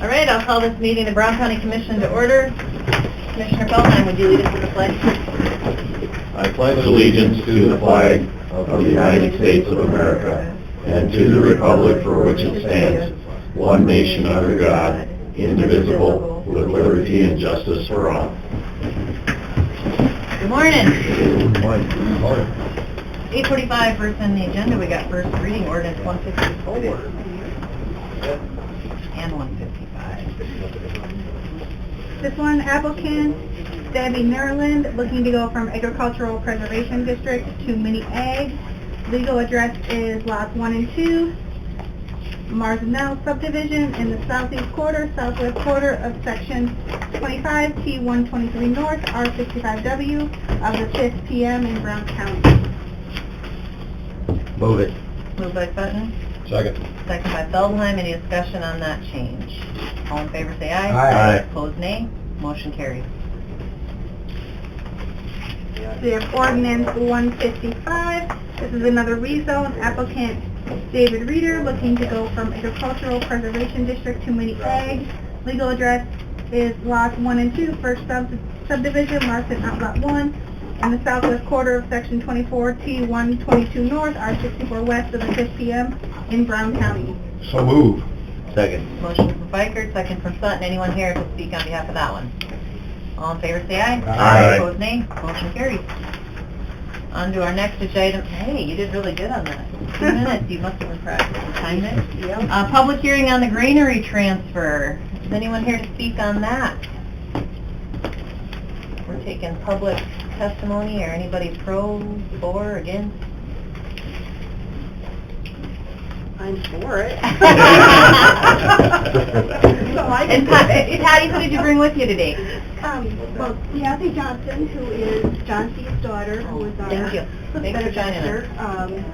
All right, I'll call this meeting of Brown County Commission to order. Commissioner Feldheim, would you lead us in the pledge? I pledge allegiance to the flag of the United States of America and to the republic for which it stands, one nation under God, indivisible, with liberty and justice for all. Good morning. Good morning. 8:45, first on the agenda, we got first reading ordinance 154 and 155. This one, applicant Debbie Maryland, looking to go from Agricultural Preservation District to Mini Ag. Legal address is lots 1 and 2, Marsnell subdivision in the southeast quarter, southwest quarter of section 25, T123 North, R65W of the 5th PM in Brown County. Move it. Moved by Sutton, Second. second by Feldheim. Any discussion on that change? All in favor say aye. Aye. Opposed nay. Motion carries. We have ordinance 155. This is another rezone. Applicant David Reeder, looking to go from Agricultural Preservation District to Mini Ag. Legal address is lots 1 and 2, first subdivision, Larson Outlot 1, in the southwest quarter of section 24, T122 North, R64 West of the 5th PM in Brown County. So move. Second. Motion from Fikert, second from Sutton. Anyone here to speak on behalf of that one? All in favor say aye. Aye. Opposed nay. Motion carries. On to our next agenda. Hey, you did really good on that. 2 minutes. You must have been practicing. Timed it. Yep. Public hearing on the granary transfer. Is anyone here to speak on that? We're taking public testimony, or anybody pro, for, against? I'm for it. And Patty, who did you bring with you today? Well, Kathy Johnson, who is John C.'s daughter, who is our Thank you. Thanks for joining us. benefactor.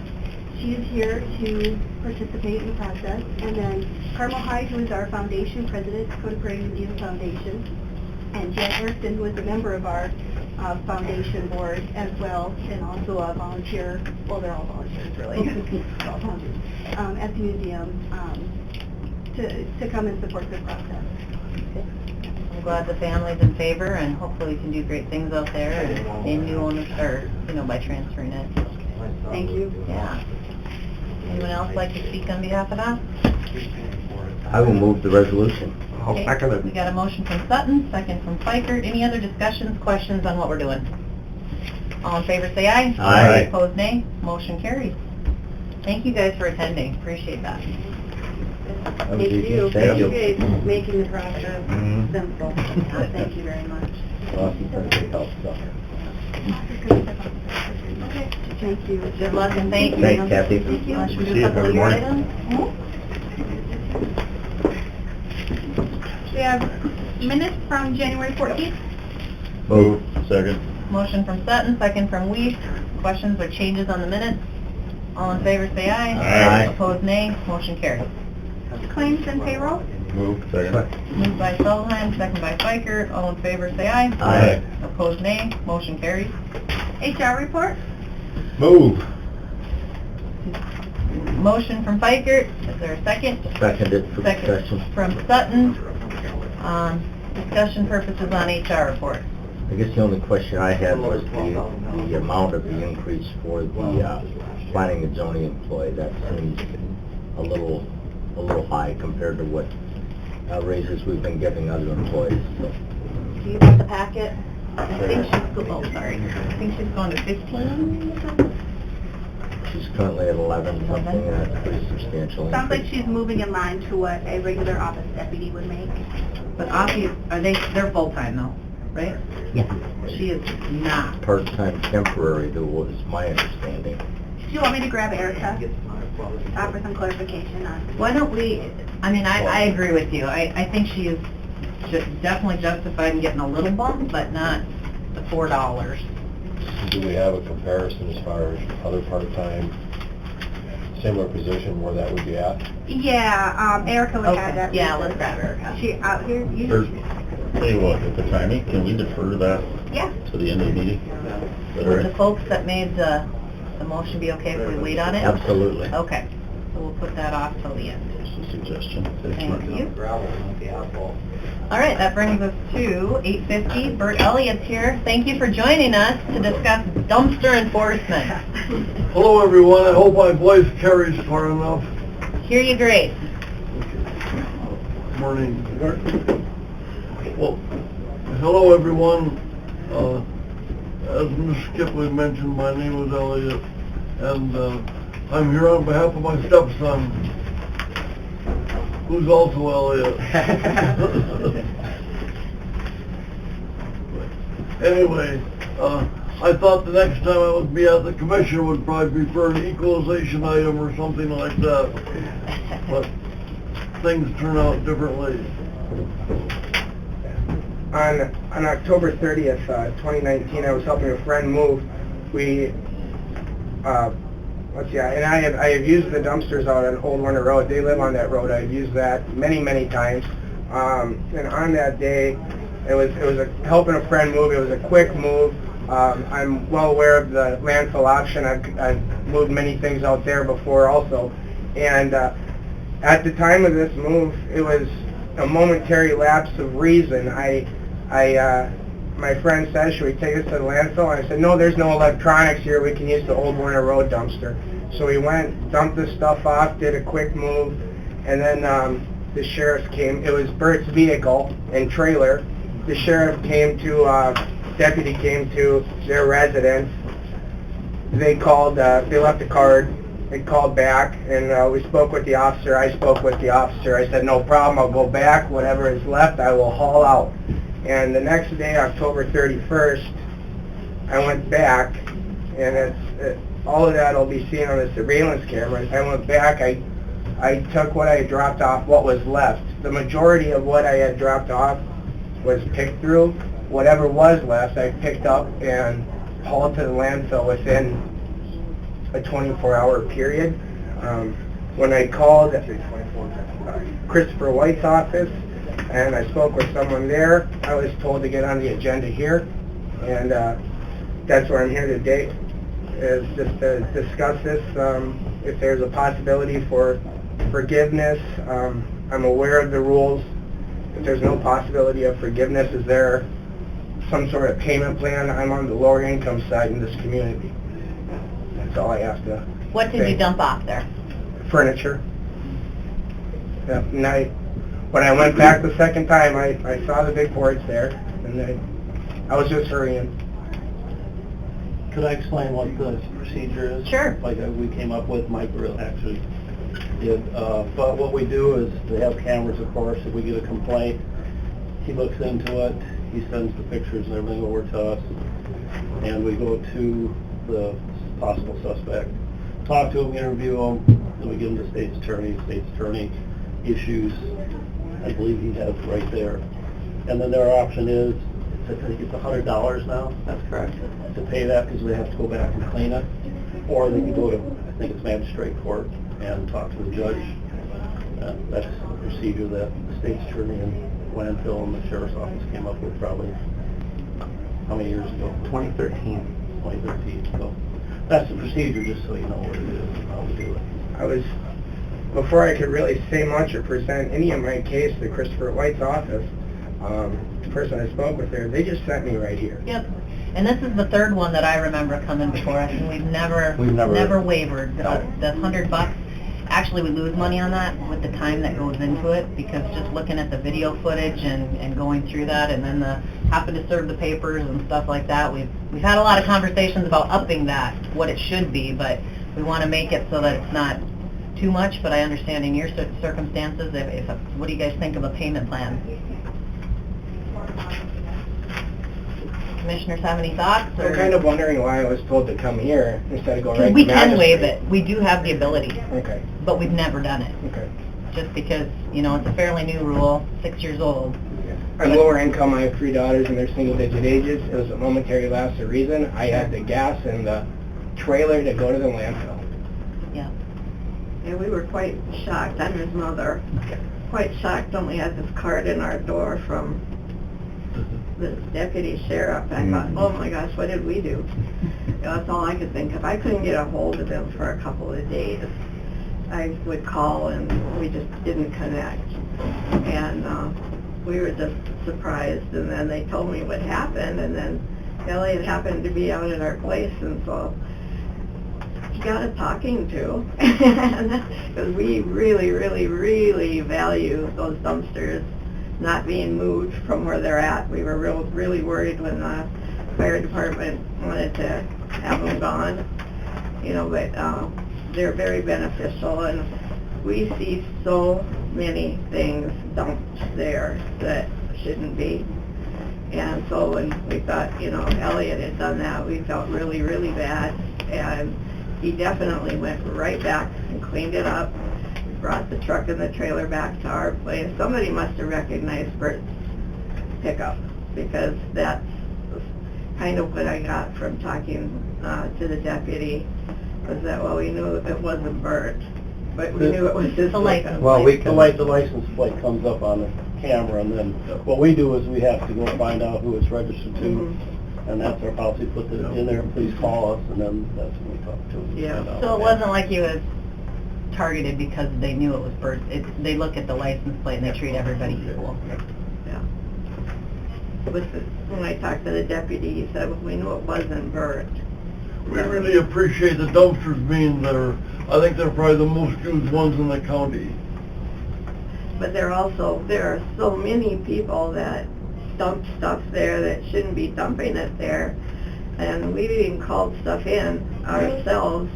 She is here to participate in the process. And then Carmel Hyde, who is our foundation president, Dakota Prairie Museum Foundation. And Jan Erickson, who is a member of our foundation board as well, and also a volunteer, well, they're all volunteers really, all volunteers, at the museum to come and support the process. I'm glad the family's in favor, and hopefully we can do great things out there and name new owners, or, by transferring it. Thank you. Yeah. Anyone else like to speak on behalf of that? I will move the resolution. I'll Okay, second it. We got a motion from Sutton, second from Fikert. Any other discussions, questions on what we're doing? All in favor say aye. Aye. Opposed nay. Motion carries. Thank you guys for attending. Appreciate that. Thank you. Thank you. Appreciate making the process Mhm. simple. Thank you very much. Well, you better take help, so. Okay. Thank you. Good luck and thank you. Thanks, Kathy. Thank you. Should we See do you a couple every of your morning. items? We have minutes from January 14th. Move. Second. Motion from Sutton, second from Weiss. Questions or changes on the minutes? All in favor say aye. Aye. Opposed nay. Motion carries. Claims and payroll. Move. Second. Moved by Feldheim, second by Fikert. All in favor say aye. Aye. Opposed nay. Motion carries. HR report. Move. Motion from Fikert. Is there a second? Seconded for Second discussion. from Sutton. Discussion purposes on HR report. I guess the only question I had was the amount of the increase for the planning and zoning employee. That seems a little high compared to what raises we've been giving other employees. So. Do you want the packet? I think she's going to 15. She's currently at 11 something, and that's pretty substantial. Sounds like increase. she's moving in line to what a regular office deputy would make. But they're full-time though, right? Yeah. She is not. Part-time temporary, though, was my understanding. Do you want me to grab Erica? Offer some clarification on. Why don't we, I agree with you. I think she is definitely justified in getting a little bump, but not the $4. Do we have a comparison as far as other part-time, similar position where that would be at? Yeah, Erica would have that. Yeah, let's grab Erica. She out here, Tell you what, if the timing, can we defer that Yeah. to the end of the meeting? Is that all Would the right? folks that made the motion be okay if we wait on it? Absolutely. Okay, so we'll put that off till the end. suggestion. Thank you. Gravel, not the asphalt. All right, that brings us to 8:50. Bert Elliott's here. Thank you for joining us to discuss dumpster enforcement. Hello, everyone. I hope my voice carries far enough. Hear you great. Morning. Well, hello, everyone. As Ms. Skipley mentioned, my name is Elliot, and I'm here on behalf of my stepson, who's also Elliot. Anyway, I thought the next time I would be at the commission would probably be for an equalization item or something like that, but things turn out differently. On October 30th, 2019, I was helping a friend move. And I have used the dumpsters out on Old Warner Road. They live on that road. I've used that many times. And on that day, it was helping a friend move. It was a quick move. I'm well aware of the landfill option. I've moved many things out there before also. And at the time of this move, it was a momentary lapse of reason. My friend said, should we take this to the landfill? And I said, no, there's no electronics here. We can use the Old Warner Road dumpster. So we went, dumped the stuff off, did a quick move, and then the sheriff came. It was Bert's vehicle and trailer. The sheriff came to, deputy came to their residence. They called, they left a card. They called back, and we spoke with the officer. I spoke with the officer. I said, no problem, I'll go back. Whatever is left, I will haul out. And the next day, October 31st, I went back, and all of that will be seen on the surveillance cameras. I went back, I took what I had dropped off, what was left. The majority of what I had dropped off was picked through. Whatever was left, I picked up and hauled to the landfill within a 24-hour period. When I called Christopher White's office and I spoke with someone there, I was told to get on the agenda here, and that's where I'm here today, is just to discuss this. If there's a possibility for forgiveness, I'm aware of the rules. If there's no possibility of forgiveness, is there some sort of payment plan? I'm on the lower income side in this community. That's all I have to What did you dump off there? Furniture. Yeah, and when I went back the second time, I saw the big boards there, and I was just hurrying. Could I explain what the procedure is? Sure. Like we came up with, Mike actually did. But what we do is, they have cameras, of course. If we get a complaint, he looks into it, he sends the pictures and everything over to us, and we go to the possible suspect, talk to him, interview him, then we give him the state's attorney. State's attorney issues, I believe he has right there. And then their option is, I think it's $100 now. That's correct. To pay that because we have to go back and clean it. Or they can go to, I think it's magistrate court, and talk to the judge. That's the procedure that the state's attorney and landfill and the sheriff's office came up with probably, how many years ago? 2013. So that's the procedure, just so you know what it is and how we do it. Before I could really say much or present any of my case to Christopher White's office, the person I spoke with there, they just sent me right here. Yep. And this is the third one that I remember coming before us, and we've never wavered. The $100, actually we lose money on that with the time that goes into it, because just looking at the video footage and going through that, and then having to serve the papers and stuff like that, we've had a lot of conversations about upping that, what it should be, but we want to make it so that it's not too much. But I understand in your circumstances, what do you guys think of a payment plan? Commissioners have any thoughts? I'm kind of wondering why I was told to come here instead of going right to we can waive magistrate. it. We do have the ability. Okay. But we've never done it. Okay. Just because, it's a fairly new rule, 6 years old. I'm lower income. I have 3 daughters and they're single-digit ages. It was a momentary lapse of reason. I had the gas and the trailer to go to the landfill. Yeah. Yeah, we were quite shocked. I'm his mother. Quite shocked when we had this card in our door from the deputy sheriff. I thought, oh my gosh, what did we do? That's all I could think of. I couldn't get a hold of him for a couple of days. I would call and we just didn't connect. And we were just surprised, and then they told me what happened, and then Elliot happened to be out at our place, and so he got a talking to. Because we really, really, really value those dumpsters not being moved from where they're at. We were really worried when the fire department wanted to have them gone, you know, but they're very beneficial, and we see so many things dumped there that shouldn't be. And so when we thought, you know, Elliot had done that, we felt really, really bad. And he definitely went right back and cleaned it up, brought the truck and the trailer back to our place. Somebody must have recognized Bert's pickup, because that's kind of what I got from talking to the deputy, was that, well, we knew it wasn't Bert, but we knew it was his license. Well, the license plate comes up on the camera, and then what we do is we have to go find out who it's registered to, and that's our policy, put it in there, please call us, and then that's when we talk to them. Yeah. So it wasn't like he was targeted because they knew it was Bert. They look at the license plate and they treat everybody equal. Yeah. When I talked to the deputy, he said, well, we knew it wasn't Bert. We really appreciate the dumpsters being there. I think they're probably the most used ones in the county. But there are so many people that dump stuff there that shouldn't be dumping it there. And we've even called stuff in ourselves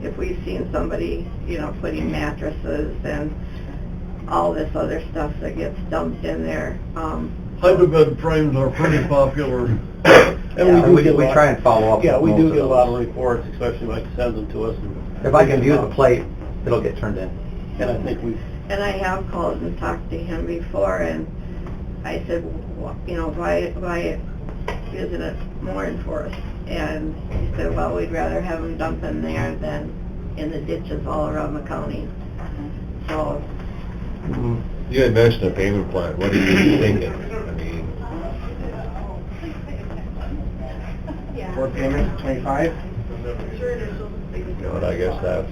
if we've seen somebody, you know, putting mattresses and all this other stuff that gets dumped in there. Hydro-bed frames are pretty popular. And we try and follow up. Yeah, we with do most get a of lot those. of reports, especially like sends them to us. If I can view the plate, it'll get turned in. And I think And I have called and talked to him before, and I said, you know, why isn't it more enforced? And he said, well, we'd rather have them dump in there than in the ditches all around the county. So. You had mentioned a payment plan. What are you thinking? I mean, 4 payments, 25? and I guess that's,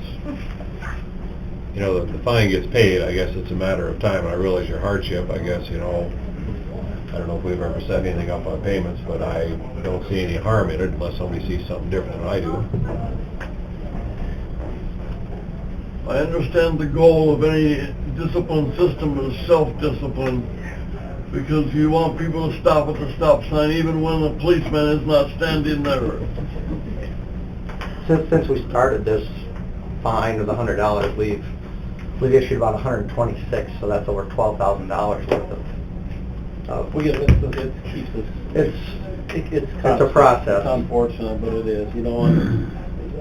you know, the fine gets paid. I guess it's a matter of time. I realize your hardship. I guess, you know, I don't know if we've ever set anything up on payments, but I don't see any harm in it unless somebody sees something different than I do. I understand the goal of any discipline system is self-discipline, because you want people to stop at the stop sign even when the policeman is not standing there. Since we started this fine of the $100, we've issued about 126, so that's over $12,000 worth of. we get it keeps us. It's a process. It's unfortunate, but it is. You know, and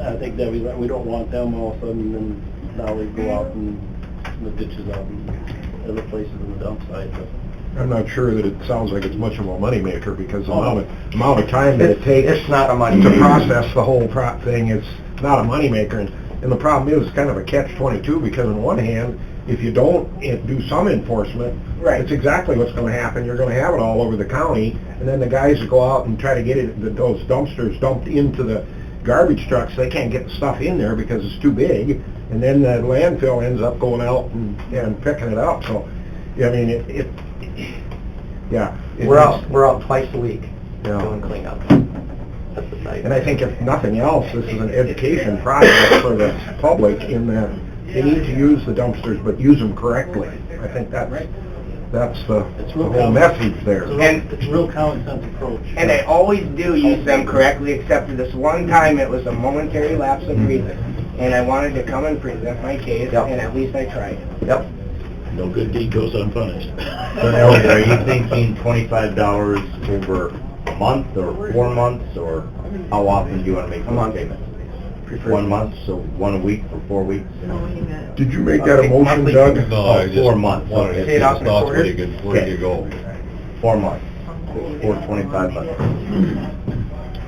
I think that we don't want them all of a sudden, and now we go out and the ditches out and other places in the dump site. But I'm not sure that it sounds like it's much of a moneymaker, because the amount of time that it takes It's not a money to process the whole thing, it's not a moneymaker. And the problem is, it's kind of a catch-22, because on one hand, if you don't do some enforcement, Right. it's exactly what's going to happen. You're going to have it all over the county, and then the guys that go out and try to get those dumpsters dumped into the garbage trucks, they can't get the stuff in there because it's too big, and then the landfill ends up going out and picking it up. So, I mean, We're out twice a week Yeah. doing cleanup at the site. And I think if nothing else, this is an education process for the public in that they need to use the dumpsters, but use them correctly. I think that's the whole message there. it's a real common sense approach. And I always do use them correctly, except for this one time it was a momentary lapse of reason. And I wanted to come and present my case, Yep. and at least I tried. Yep. No good deed goes unpunished. So Elliot, are you thinking $25 over a month or 4 months, or how often do you want to make A month. those payments? 1 month, so 1 a week for 4 weeks? Did you make that a motion, Monthly Doug? payment. No, I just 4 months. wanted to Pay see it out his in thoughts quarters? where do you go? 4 months, for $25.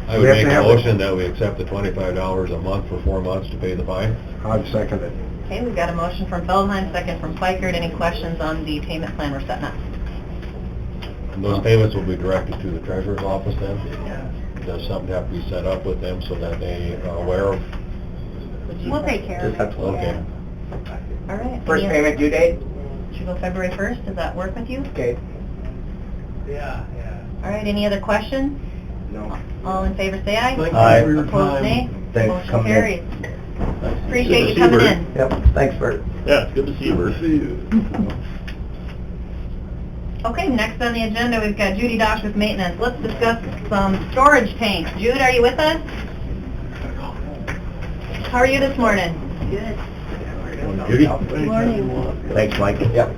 I would make a motion that we accept the $25 a month for 4 months to pay the fine. I'd second it. Okay, we've got a motion from Feldheim, second from Pikert. Any questions on the payment plan we're setting up? And those payments will be directed to the treasurer's office then? Does something have to be set up with them so that they are aware of? We'll take care of Just have it. to look Okay. All right. First Any- payment due date? Should we go February 1st? Does that work with you? Okay. All right, any other questions? No. All in favor, say aye. Thank you Aye. for your Opposed, nay. time. Thanks for Motion coming in. carries. Appreciate you Good to see coming Bert. in. Yep, thanks, Bert. Yeah, it's good to see you, Bert. See you. Okay, next on the agenda, we've got Judy Dosh with maintenance. Let's discuss some storage tanks. Jude, are you with us? How are you this morning? Good. Judy? Good morning. Thanks, Mike. Yep.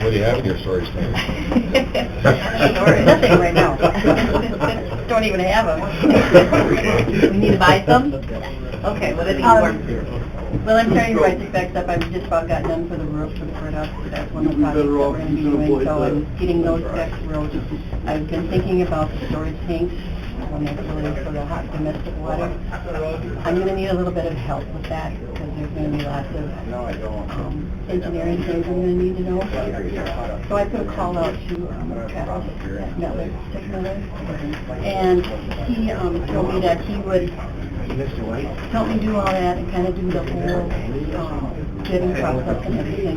What do you have in your storage tank? Nothing right now. Don't even have them. We need to buy some? Okay, what do they need for? Well, I'm starting to write the specs up. I've just about got done for the roof for the courthouse. That's one of the projects that we're going to be doing. So I'm getting those specs wrote. I've been thinking about the storage tanks. That's really for the hot domestic water. I'm going to need a little bit of help with that because there's going to be lots of engineering things I'm going to need to know. So I put a call out to Travis at Miller, and he told me that he would help me do all that and kind of do the whole bidding process and everything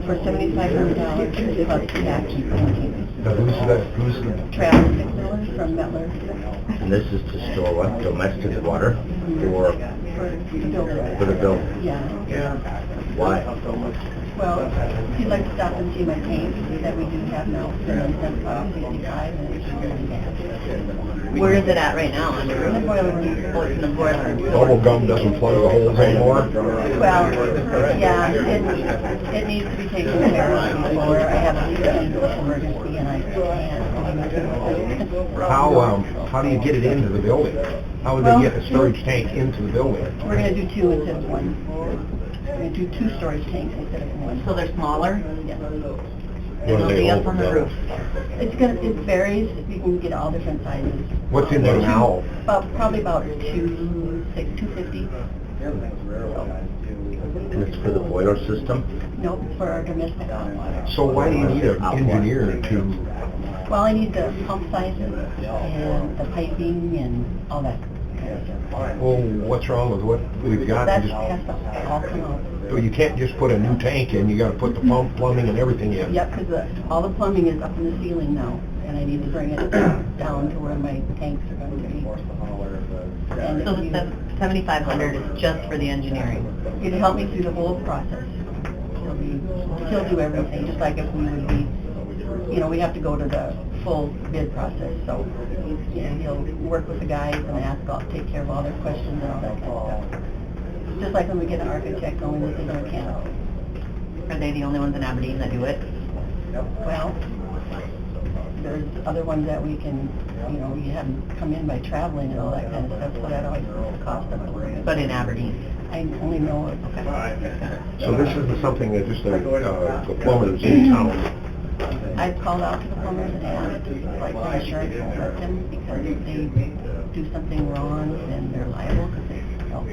for $7,500 plus the action plan. Who's Travis Miller from Miller. And this is to store what? Domestic water? Or For the building. for the building? Yeah. Why? Well, he'd like to stop and see my tanks that we do have now, and then 65 and it's really bad. Where is it at right now? On the In the roof? boiler room. Oh, it's in the boiler room. Bubble gum doesn't plug the holes anymore? Well, yeah, it needs to be taken care of before I have a emergency and I can't. How do you get it into the building? How would they get a storage tank into the building? We're gonna do two instead of one. We're gonna do two storage tanks instead of one. So they're smaller? Yeah. And they'll be up on the roof. It varies, you can get all different sizes. What's in there now? Probably about 250. And it's for the boiler system? Nope, for our domestic hot water. So why do you need an engineer to, Well, I need the pump sizes and the piping and all that kind of stuff. well, what's wrong with what we've got? That Just- has to all come out. Well, you can't just put a new tank in, you gotta put the pump, plumbing and everything in. Yep, because all the plumbing is up in the ceiling now, and I need to bring it down to where my tanks are going to be. And So the 7,500 is just for the engineering? It'll help me through the whole process. He'll do everything, just like if we would be, we have to go to the full bid process, so, he'll work with the guys and take care of all their questions and all that kind of stuff. Just like when we get an architect going with his mechanical. Are they the only ones in Aberdeen that do it? Well, there's other ones that we can, you have them come in by traveling and all that kind of stuff, so that always costs them a little bit. But in Aberdeen? I only know it. So this isn't something that just the plumbers in town. I've called out to the plumbers and asked, like, for insurance won't let them, because if they do something wrong, then they're liable, because they helped.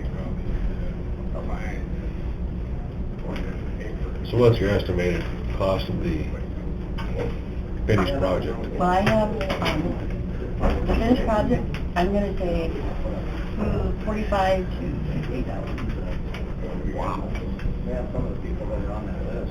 So what's your estimated cost of the finished project? Well, I have, the finished project, I'm gonna say, $45,000 to $60,000. Wow.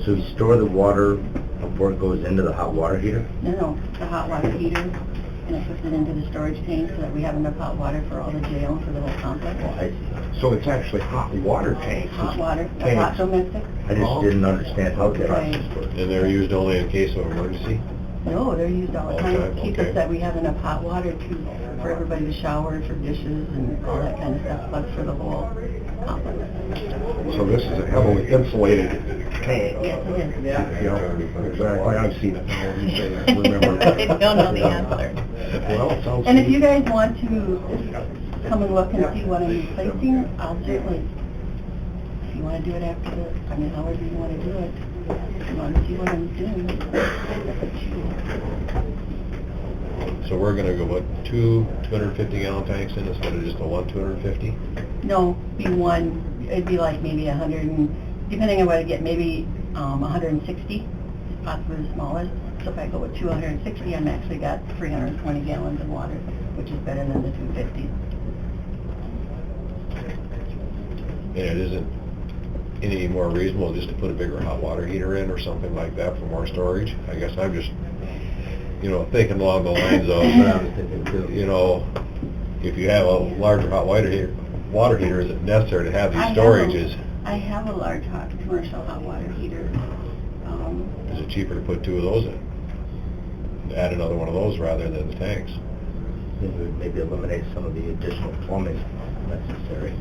So you store the water before it goes into the hot water heater? No, the hot water heater, and it puts it into the storage tank so that we have enough hot water for all the jail for the whole complex. I see. So it's actually hot water tanks? Hot water, Tanks. hot domestic. I just didn't understand how the Right. process worked. And they're used only in case of emergency? No, they're used all the time to keep Okay. us that we have enough hot water for everybody to shower, for dishes and all that kind of stuff, plus for the whole complex. So this is a heavily insulated tank? Yes, it is. Yeah, exactly, I've seen it, now you say that, remember. They don't know the answer. Well, it sounds... And if you guys want to come and look and see what I'm replacing, I'll certainly, if you want to do it after however you want to do it, if you want to see what I'm doing. So we're gonna go, what, 250-gallon tanks in instead of just the one 250? No, be one, it'd be like maybe 100, depending on what I get, maybe 160, possibly the smallest. So if I go with 260, I'm actually got 320 gallons of water, which is better than the 250. And it isn't any more reasonable just to put a bigger hot water heater in or something like that for more storage? I guess I'm just, thinking along the lines of, if you have a larger hot water heater, is it necessary to have these storages? I have a large commercial hot water heater. Is it cheaper to put 2 of those in? Add another one of those rather than the tanks? Maybe eliminate some of the additional plumbing necessary.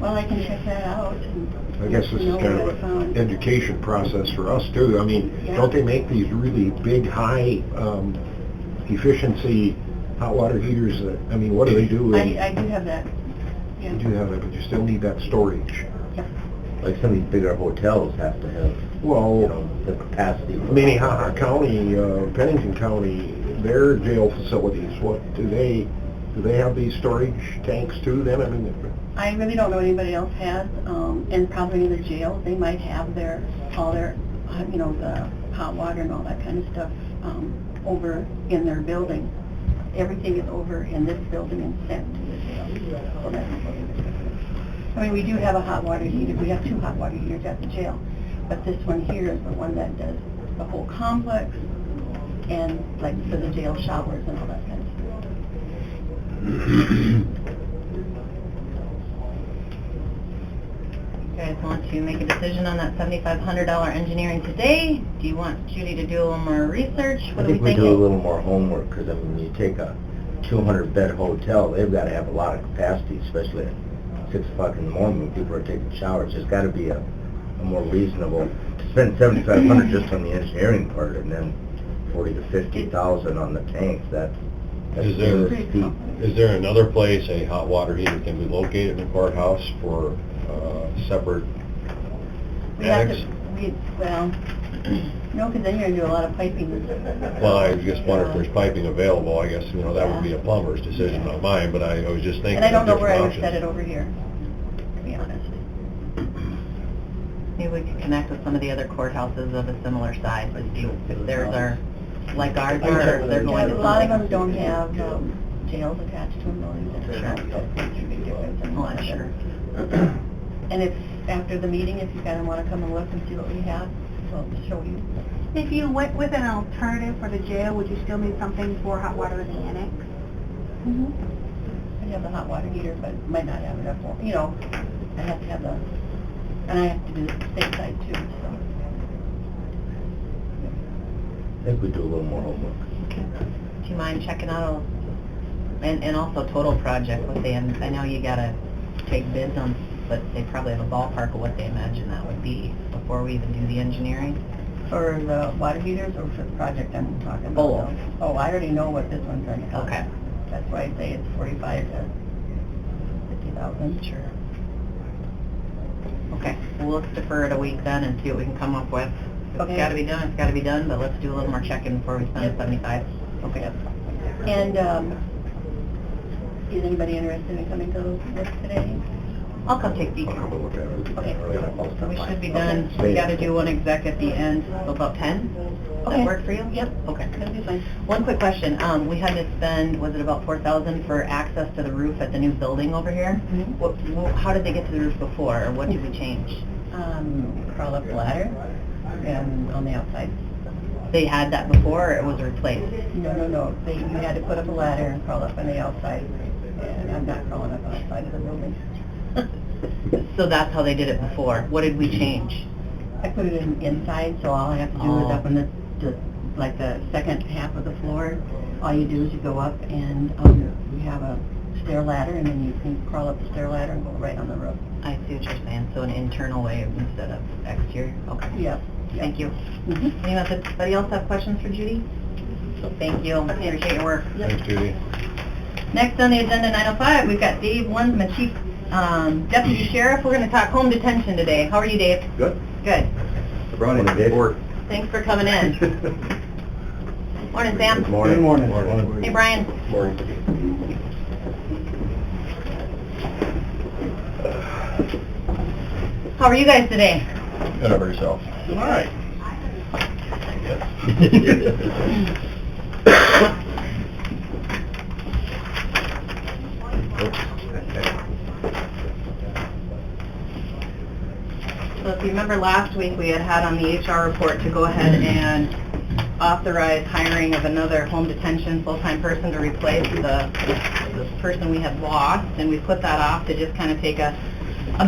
Well, I can check that out. I guess this is kind of an education process for us too. I mean, Yeah. don't they make these really big, high efficiency hot water heaters? I mean, what do they do? I do have that. Yeah. You do have it, but you still need that storage. Yep. Like some of these bigger hotels have to have, Well, the capacity. for- Minnehaha County, Pennington County, their jail facilities, what do they have these storage tanks too then? I mean, I really don't know what anybody else has, and probably in the jail, they might have all their, the hot water and all that kind of stuff, over in their building. Everything is over in this building and sent to the jail. So that's what it is. I mean, we do have a hot water heater, we have 2 hot water heaters at the jail, but this one here is the one that does the whole complex, and like for the jail showers and all that kind of stuff. You guys want to make a decision on that $7,500 engineering today? Do you want Judy to do a little more research? I What are we think we thinking? do a little more homework, because I mean, you take a 200-bed hotel, they've got to have a lot of capacity, especially at 6 o'clock in the morning when people are taking showers. There's got to be a more reasonable, to spend $7,500 just on the engineering part, and then 40 to 50,000 on the tanks. That's Is there- really steep. Is there another place a hot water heater can be located in the courthouse for separate We have annex? no, because then you're gonna do a lot of piping. Well, I just wonder if there's piping available. I guess, that would be a plumber's decision, not mine, but I was just thinking And I don't of know where I would different set it options. over here, to be honest. Maybe we could connect with some of the other courthouses of a similar size to see if theirs are like ours are, or if they're going to A lot of them something. don't have jails attached to them, though, either. Sure. So it's a big difference in Oh, one I'm of sure. them. And if, after the meeting, if you kind of want to come and look and see what we have, we'll show you. If you went with an alternative for the jail, would you still need something for hot water in the annex? I have the hot water heater, but might not have enough, I have to have and I have to do the state side too, so. I think we do a little more homework. Do you mind checking out, and also total project, what they, I know you gotta take bids on, but they probably have a ballpark of what they imagine that would be before we even do the engineering? For the water heaters or for the project I'm talking about? Both. Oh, I already know what this one's going to cost. Okay. That's why I say it's 45 to 50,000. Sure. Okay, well, let's defer it a week then and see what we can come up with. If Okay. it's gotta be done, it's gotta be done, but let's do a little more checking before we spend Yep. 75. Okay. And, is anybody interested in coming to work today? I'll come take a peek. I'll come and look at it. Okay. So we should be done, we gotta do one exec at the end, so about 10? Does Okay. that work for you? Yep. Okay. That'll be fine. One quick question, we had to spend, was it about 4,000 for access to the roof at the new building over here? Mhm. How did they get to the roof before, or what did we change? Crawl up the ladder and on the outside. They had that before, or it was replaced? No. You had to put up a ladder and crawl up on the outside. And I'm not crawling up on the side of the building. So that's how they did it before. What did we change? I put it inside, so all I have to do is Oh. up on the second half of the floor. All you do is you go up and we have a stair ladder, and then you can crawl up the stair ladder and go right on the roof. I see what you're saying, so an internal way instead of exterior? Okay. Yep. Thank you. Mhm. Anybody else have questions for Judy? Thank you, appreciate your work. Yep. Thanks, Judy. Next on the agenda, 9:05, we've got Dave Lunsman, Chief Deputy Sheriff. We're going to talk home detention today. How are you, Dave? Good. Good. Morning, Dave. Thanks for coming in. Morning, Sam. Good morning. Morning. Hey, Brian. Morning. How are you guys today? Good over yourself. All right. So if you remember last week, we had on the HR report to go ahead and authorize hiring of another home detention full-time person to replace the person we had lost, and we put that off to just kind of take a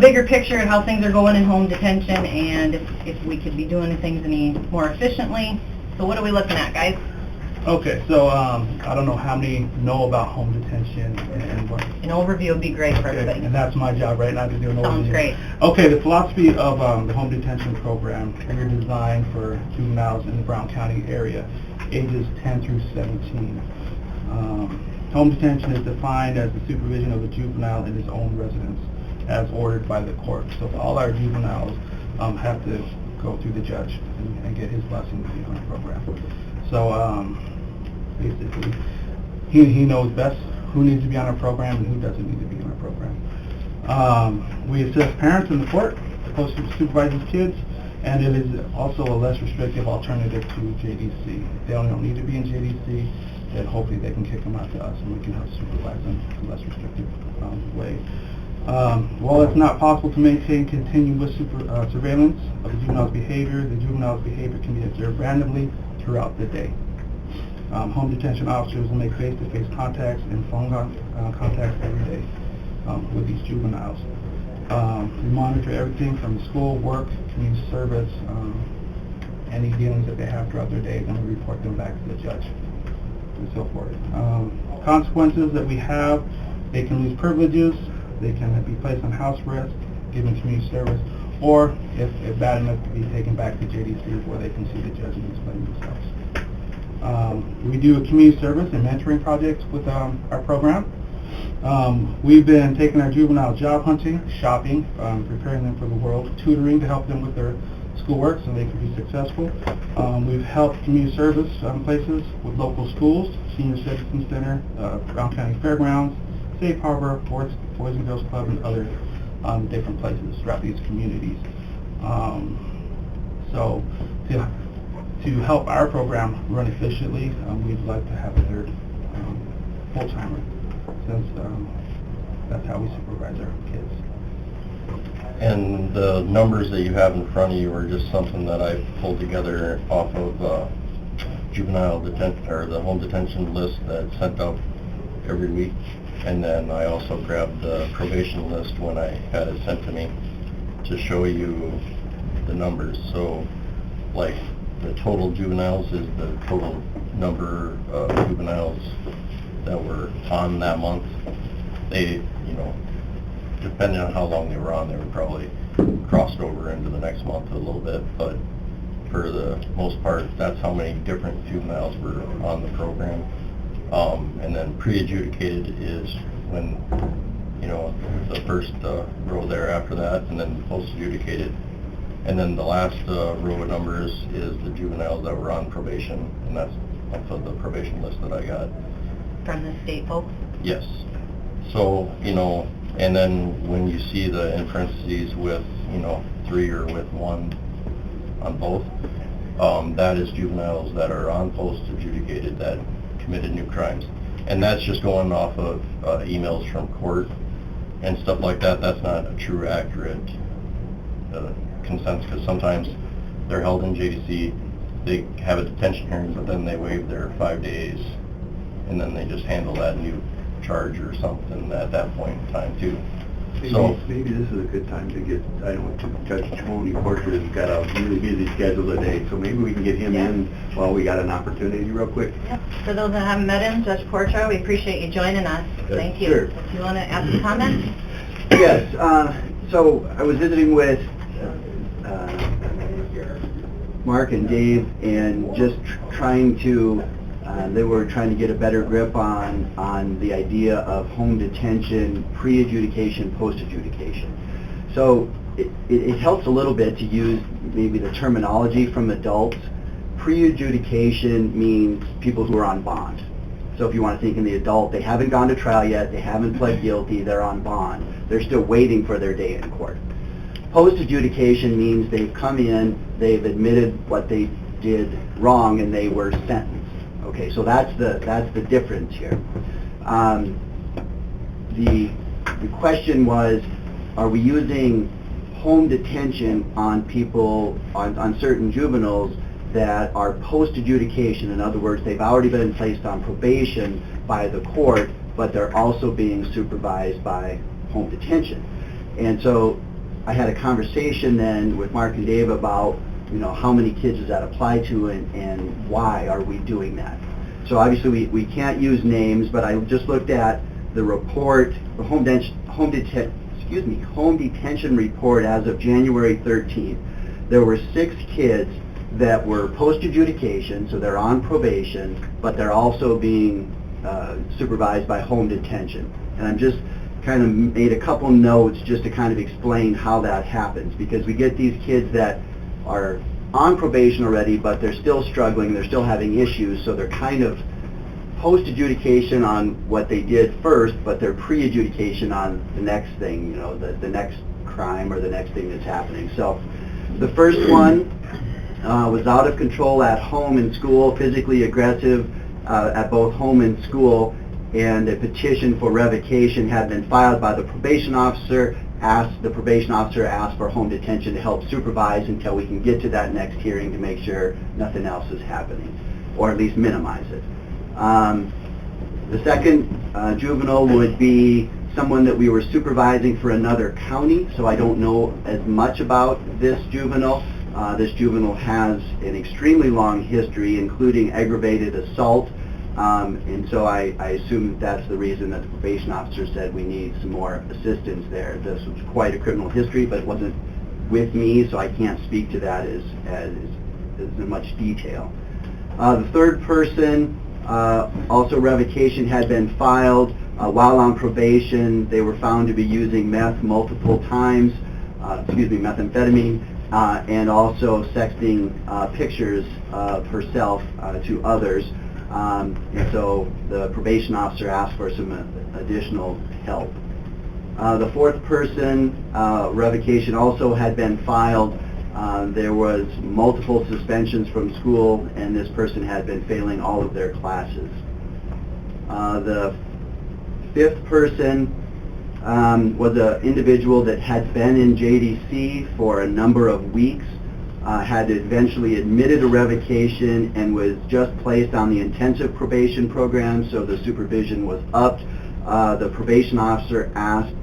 bigger picture at how things are going in home detention and if we could be doing things any more efficiently. So what are we looking at, guys? Okay, so I don't know how many know about home detention and what. An overview would be great for everybody. And that's my job right now, to do an overview. Sounds great. Okay, the philosophy of the home detention program, we're designed for juveniles in the Brown County area, ages 10 through 17. Home detention is defined as the supervision of a juvenile in his own residence, as ordered by the court. So all our juveniles have to go through the judge and get his blessing to be on the program. So basically, he knows best who needs to be on our program and who doesn't need to be on our program. We assist parents in the court supposed to supervise his kids, and it is also a less restrictive alternative to JDC. If they don't need to be in JDC, then hopefully they can kick them out to us and we can help supervise them in a less restrictive way. While it's not possible to maintain continuous surveillance of the juvenile's behavior can be observed randomly throughout the day. Home detention officers will make face-to-face contacts and phone contacts every day with these juveniles. We monitor everything from school, work, community service, any dealings that they have throughout their day, and we report them back to the judge and so forth. Consequences that we have, they can lose privileges, they can be placed on house arrest, given community service, or if bad enough to be taken back to JDC where they can see the judge and explain themselves. We do a community service and mentoring projects with our program. We've been taking our juvenile job hunting, shopping, preparing them for the world, tutoring to help them with their schoolwork so they can be successful. We've helped community service places with local schools, Senior Citizen Center, Brown County Fairgrounds, Safe Harbor, Boys and Girls Club, and other different places throughout these communities. So to help our program run efficiently, we'd like to have a third full-timer, since that's how we supervise our kids. And the numbers that you have in front of you are just something that I pulled together off of juvenile detention, or the home detention list that's sent out every week. And then I also grabbed the probation list when I had it sent to me to show you the numbers. So, like, the total juveniles is the total number of juveniles that were on that month. They, depending on how long they were on, they were probably crossed over into the next month a little bit, but for the most part, that's how many different juveniles were on the program. And then pre-adjudicated is when, the first row there after that, and then post-adjudicated. And then the last row of numbers is the juveniles that were on probation, and that's off of the probation list that I got. From the state folks? Yes. So, and then when you see the in parentheses with, 3 or with 1 on both, that is juveniles that are on post-adjudicated that committed new crimes. And that's just going off of emails from court and stuff like that. That's not a true, accurate consensus, because sometimes they're held in JDC, they have a detention hearing, but then they waive their 5 days, and then they just handle that new charge or something at that point in time too. Maybe this is a good time to get, Judge Tony Porter has got a really busy schedule today, so maybe we can get him in while we got an opportunity real quick. Yep. For those that haven't met him, Judge Porter, we appreciate you joining us. Thank you. Sure. Do you want to ask a comment? Yes. So I was visiting with Mark and Dave, and just trying to, they were trying to get a better grip on the idea of home detention, pre-adjudication, post-adjudication. So it helps a little bit to use maybe the terminology from adults. Pre-adjudication means people who are on bond. So if you want to think in the adult, they haven't gone to trial yet, they haven't pled guilty, they're on bond. They're still waiting for their day in court. Post-adjudication means they've come in, they've admitted what they did wrong, and they were sentenced. Okay, so that's the difference here. The question was, are we using home detention on people, on certain juveniles that are post-adjudication. In other words, they've already been placed on probation by the court, but they're also being supervised by home detention. And so I had a conversation then with Mark and Dave about, you know, how many kids does that apply to and why are we doing that? So obviously we can't use names, but I just looked at the report, the home detention report as of January 13th. There were 6 kids that were post-adjudication, so they're on probation, but they're also being supervised by home detention. And I'm just kind of made a couple notes just to kind of explain how that happens, because we get these kids that are on probation already, but they're still struggling, they're still having issues, so they're kind of post-adjudication on what they did first, but they're pre-adjudication on the next thing, you know, the next crime or the next thing that's happening. So the first one was out of control at home and school, physically aggressive at both home and school, and a petition for revocation had been filed by the probation officer. The probation officer asked for home detention to help supervise until we can get to that next hearing to make sure nothing else is happening, or at least minimize it. The second juvenile would be someone that we were supervising for another county, so I don't know as much about this juvenile. This juvenile has an extremely long history, including aggravated assault, and so I assume that's the reason that the probation officer said we need some more assistance there. This was quite a criminal history, but it wasn't with me, so I can't speak to that as in much detail. The third person, also revocation had been filed. While on probation, they were found to be using meth multiple times, methamphetamine, and also sexting pictures of herself to others. And so the probation officer asked for some additional help. The fourth person, revocation also had been filed. There was multiple suspensions from school, and this person had been failing all of their classes. The fifth person was an individual that had been in JDC for a number of weeks, had eventually admitted a revocation and was just placed on the intensive probation program, so the supervision was upped. The probation officer asked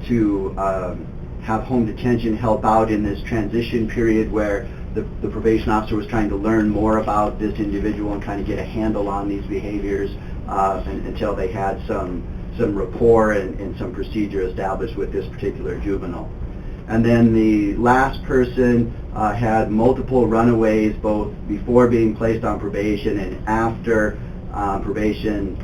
to have home detention help out in this transition period where the probation officer was trying to learn more about this individual and kind of get a handle on these behaviors until they had some rapport and some procedure established with this particular juvenile. And then the last person had multiple runaways, both before being placed on probation and after probation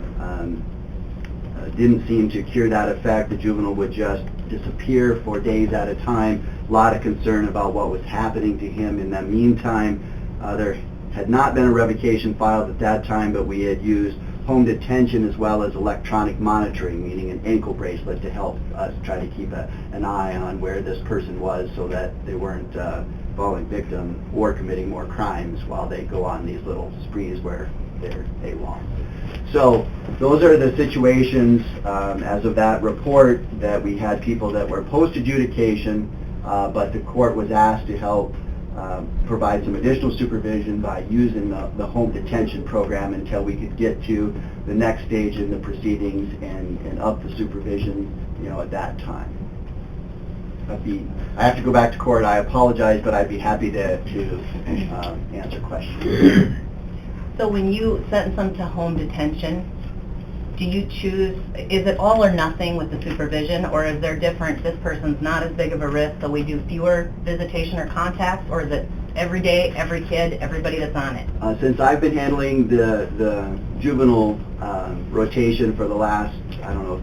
didn't seem to cure that effect. The juvenile would just disappear for days at a time. A lot of concern about what was happening to him in the meantime. There had not been a revocation filed at that time, but we had used home detention as well as electronic monitoring, meaning an ankle bracelet to help us try to keep an eye on where this person was so that they weren't falling victim or committing more crimes while they go on these little sprees where they're AWOL. So those are the situations as of that report, that we had people that were post-adjudication, but the court was asked to help provide some additional supervision by using the home detention program until we could get to the next stage in the proceedings and up the supervision, you know, at that time. I have to go back to court. I apologize, but I'd be happy to answer questions. So when you sentence them to home detention, do you choose, is it all or nothing with the supervision, or is there different, this person's not as big of a risk, so we do fewer visitation or contacts, or is it every day, every kid, everybody that's on it? Since I've been handling the juvenile rotation for the last,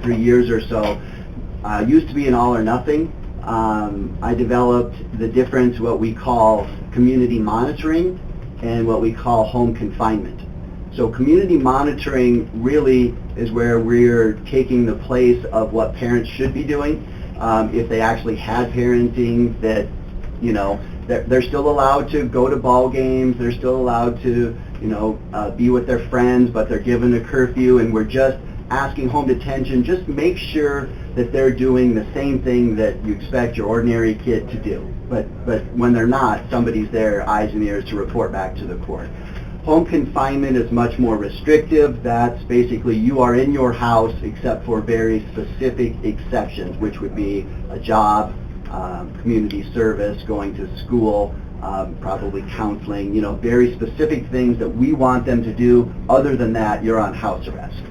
3 years or so, used to be an all or nothing. I developed the difference, what we call community monitoring and what we call home confinement. So community monitoring really is where we're taking the place of what parents should be doing. If they actually had parenting, that, you know, they're still allowed to go to ball games, they're still allowed to, be with their friends, but they're given a curfew, and we're just asking home detention, just make sure that they're doing the same thing that you expect your ordinary kid to do. But when they're not, somebody's there, eyes and ears, to report back to the court. Home confinement is much more restrictive. That's basically you are in your house except for very specific exceptions, which would be a job, community service, going to school, probably counseling, very specific things that we want them to do. Other than that, you're on house arrest.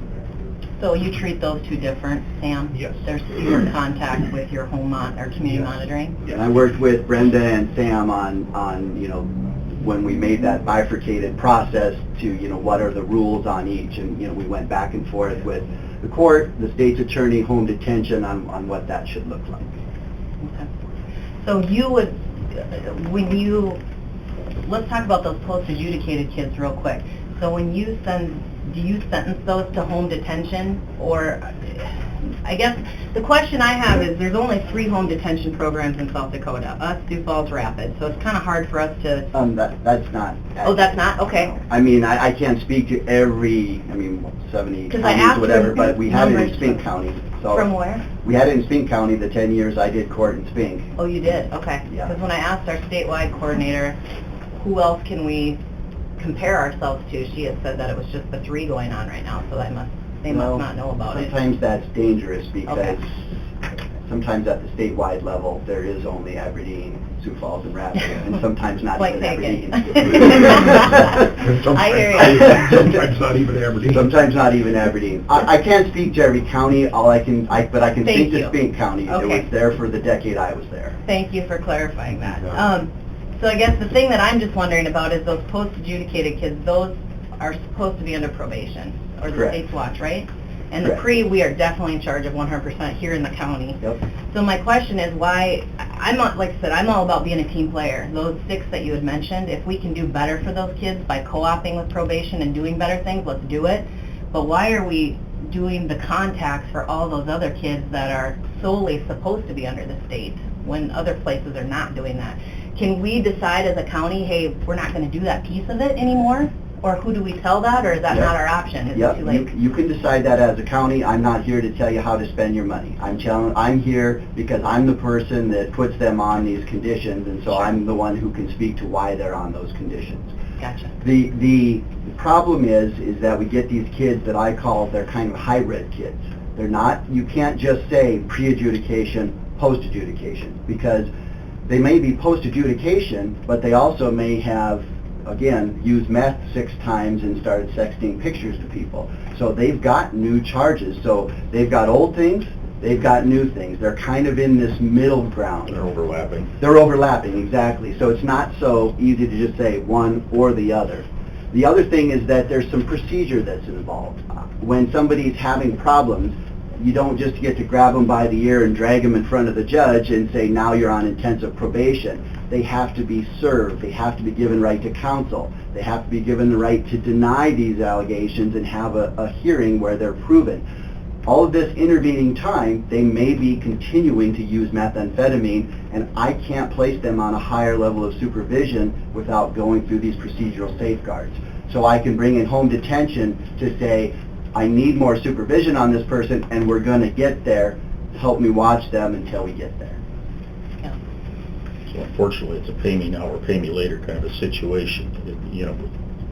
So you treat those two different, Sam? Yes. There's fewer contact with your home or community monitoring? And I worked with Brenda and Sam on when we made that bifurcated process to, what are the rules on each, and, we went back and forth with the court, the state's attorney, home detention on what that should look like. Okay. So you would, let's talk about those post-adjudicated kids real quick. So when you do you sentence those to home detention? Or, I guess, the question I have is there's only 3 home detention programs in South Dakota, us, Sioux Falls, Rapid, so it's kind of hard for us to... That's not... Oh, that's not? Okay. I mean, I can't speak to every, 70 counties, whatever, but we had it in Spink County. So from where? We had it in Spink County the 10 years I did court in Spink. Oh, you did? Okay. Yeah. Because when I asked our statewide coordinator, who else can we compare ourselves to, she had said that it was just the 3 going on right now, so they must not know about it. Sometimes that's dangerous because sometimes at the statewide level, there is only Aberdeen, Sioux Falls, and Rapid, and sometimes not even Aberdeen. I hear you. Sometimes not even Aberdeen. Sometimes not even Aberdeen. I can't speak to every county. But I can speak to Spink County. Okay. It was there for the decade I was there. Thank you for clarifying that. So I guess the thing that I'm just wondering about is those post-adjudicated kids, those are supposed to be under probation, or the Correct. state's watch, right? And Correct. the pre, we are definitely in charge of 100% here in the county. Yep. So my question is why, like I said, I'm all about being a team player. Those 6 that you had mentioned, if we can do better for those kids by co-oping with probation and doing better things, let's do it. But why are we doing the contacts for all those other kids that are solely supposed to be under the state when other places are not doing that? Can we decide as a county, hey, we're not going to do that piece of it anymore? Or who do we tell that, or is that not our option? Is it too late? You can decide that as a county. I'm not here to tell you how to spend your money. I'm here because I'm the person that puts them on these conditions, and so I'm the one who can speak to why they're on those conditions. Gotcha. The problem is that we get these kids that I call, they're kind of hybrid kids. They're not, you can't just say pre-adjudication, post-adjudication, because they may be post-adjudication, but they also may have, again, used meth 6 times and started sexting pictures to people. So they've got new charges. So they've got old things, they've got new things. They're kind of in this middle ground. They're overlapping. They're overlapping, exactly. So it's not so easy to just say one or the other. The other thing is that there's some procedure that's involved. When somebody's having problems, you don't just get to grab them by the ear and drag them in front of the judge and say, now you're on intensive probation. They have to be served. They have to be given right to counsel. They have to be given the right to deny these allegations and have a hearing where they're proven. All of this intervening time, they may be continuing to use methamphetamine, and I can't place them on a higher level of supervision without going through these procedural safeguards. So I can bring in home detention to say, I need more supervision on this person, and we're going to get there. Help me watch them until we get there. Yeah. So unfortunately, it's a pay me now or pay me later kind of a situation.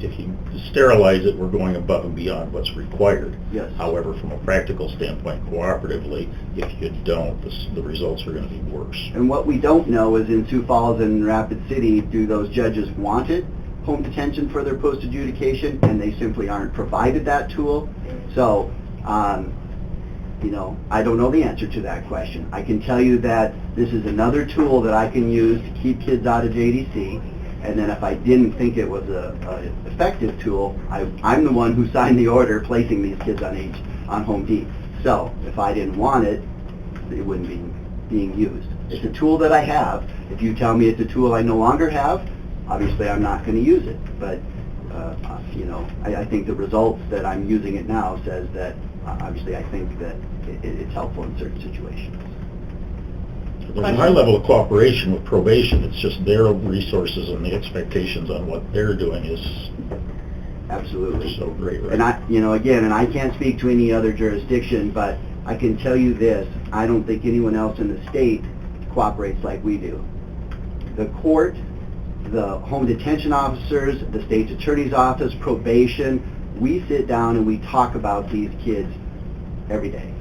If you sterilize it, we're going above and beyond what's required. Yes. However, from a practical standpoint, cooperatively, if you don't, the results are going to be worse. And what we don't know is in Sioux Falls and Rapid City, do those judges want it? Home detention for their post-adjudication, and they simply aren't provided that tool. So, I don't know the answer to that question. I can tell you that this is another tool that I can use to keep kids out of JDC, and then if I didn't think it was an effective tool, I'm the one who signed the order placing these kids on home D. So, if I didn't want it, it wouldn't be being used. It's a tool that I have. If you tell me it's a tool I no longer have, obviously I'm not going to use it, but I think the results that I'm using it now says that obviously I think that it's helpful in certain situations. There's a high level of cooperation with probation. It's just their resources and the expectations on what they're doing is Absolutely. So great, right? And I, again, and I can't speak to any other jurisdiction, but I can tell you this, I don't think anyone else in the state cooperates like we do. The court, the home detention officers, the state's attorney's office, probation, we sit down and we talk about these kids every day.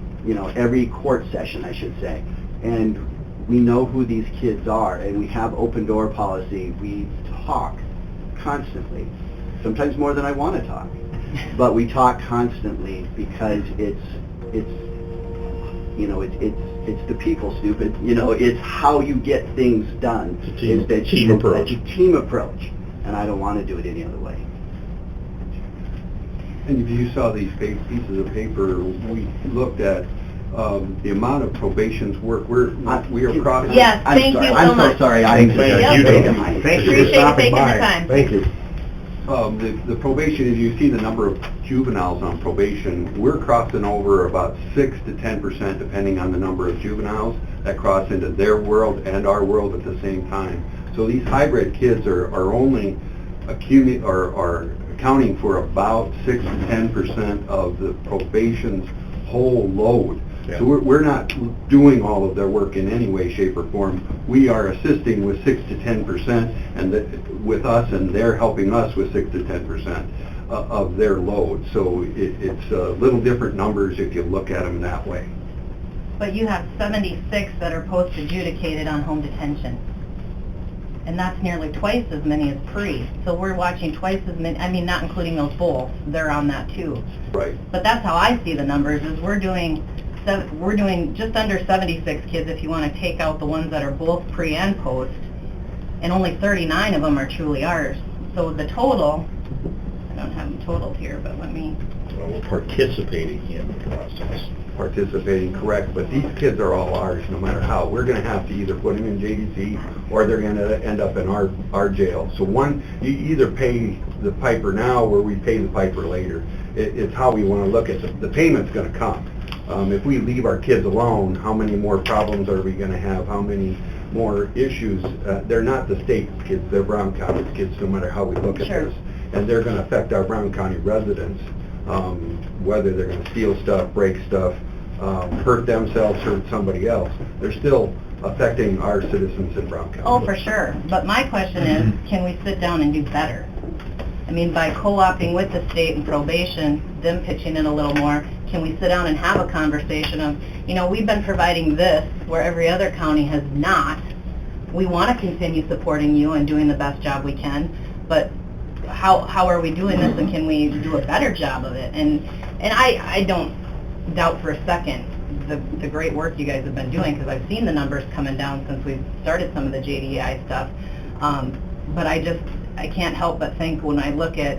Every court session, I should say. And we know who these kids are, and we have open door policy. We talk constantly, sometimes more than I want to talk, but we talk constantly because it's the people, stupid. It's how you get things done. It's a team approach. It's a team approach, and I don't want to do it any other way. And if you saw these pieces of paper, we looked at the amount of probation's work. We are crossing. Yes, thank you so I'm much. so sorry. Thank you. Thank you for Appreciate you stopping taking the by. time. Thank you. The probation, as you see the number of juveniles on probation, we're crossing over about 6 to 10%, depending on the number of juveniles that cross into their world and our world at the same time. So these hybrid kids are only accounting for about 6 to 10% of the probation's whole load. Yeah. So we're not doing all of their work in any way, shape, or form. We are assisting with 6 to 10%, and with us, and they're helping us with 6 to 10% of their load. So it's little different numbers if you look at them that way. But you have 76 that are post-adjudicated on home detention. And that's nearly twice as many as pre. So we're watching twice as many, I mean, not including those both, they're on that too. Right. But that's how I see the numbers, is we're doing just under 76 kids if you want to take out the ones that are both pre and post, and only 39 of them are truly ours. So the total, I don't have them totaled here, but let me... Well, we're participating in the process. Participating, correct, but these kids are all ours no matter how. We're going to have to either put them in JDC or they're going to end up in our jail. So you either pay the piper now or we pay the piper later. It's how we want to look at it. The payment's going to come. If we leave our kids alone, how many more problems are we going to have? How many more issues? They're not the state kids, they're Brown County kids, no matter how we look at this. And they're going to affect our Brown County residents, whether they're going to steal stuff, break stuff, hurt themselves, hurt somebody else. They're still affecting our citizens in Brown County. Oh, for sure. But my question is, can we sit down and do better? I mean, by co-opting with the state and probation, them pitching in a little more, can we sit down and have a conversation of, we've been providing this where every other county has not. We want to continue supporting you and doing the best job we can, but how are we doing this, and can we do a better job of it? And I don't doubt for a second the great work you guys have been doing, because I've seen the numbers coming down since we've started some of the JDI stuff. But I can't help but think when I look at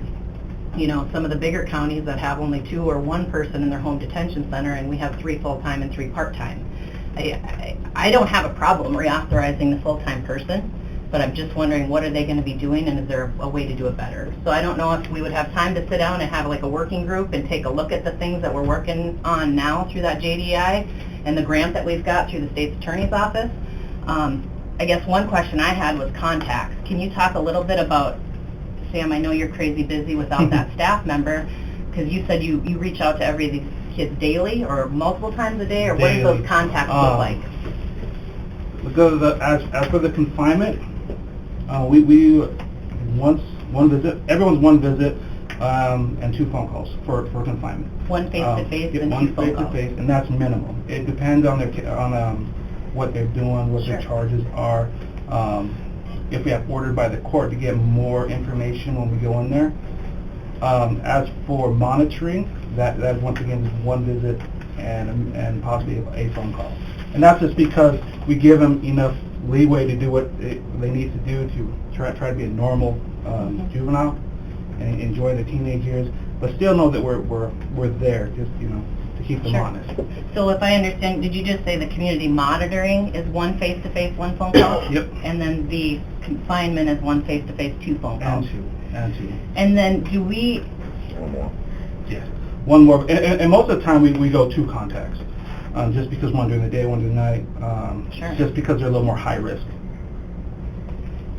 some of the bigger counties that have only 2 or 1 person in their home detention center, and we have 3 full-time and 3 part-time. I don't have a problem reauthorizing the full-time person, but I'm just wondering, what are they going to be doing, and is there a way to do it better? So I don't know if we would have time to sit down and have like a working group and take a look at the things that we're working on now through that JDI and the grant that we've got through the state's attorney's office. I guess one question I had was contacts. Can you talk a little bit about, Sam, I know you're crazy busy without that staff member, because you said you reach out to every of these kids daily or multiple times a day, or what do those contacts look like? Because as for the confinement, we one visit, everyone's 1 visit and 2 phone calls for confinement. 1 face-to-face and 2 1 phone calls. face-to-face, and that's minimum. It depends on what they're doing, what their charges are. If we have ordered by the court to get more information when we go in there. As for monitoring, that once again is 1 visit and possibly a phone call. And that's just because we give them enough leeway to do what they need to do to try to be a normal juvenile and enjoy their teenage years, but still know that we're there, just to keep them honest. So if I understand, did you just say the community monitoring is 1 face-to-face, 1 phone call? Yep. And then the confinement is 1 face-to-face, 2 phone calls? And two. And then do we... 1 more. Yes. 1 more. And most of the time we go 2 contacts. Just because one during the day, one during the night, just because they're a little more high risk.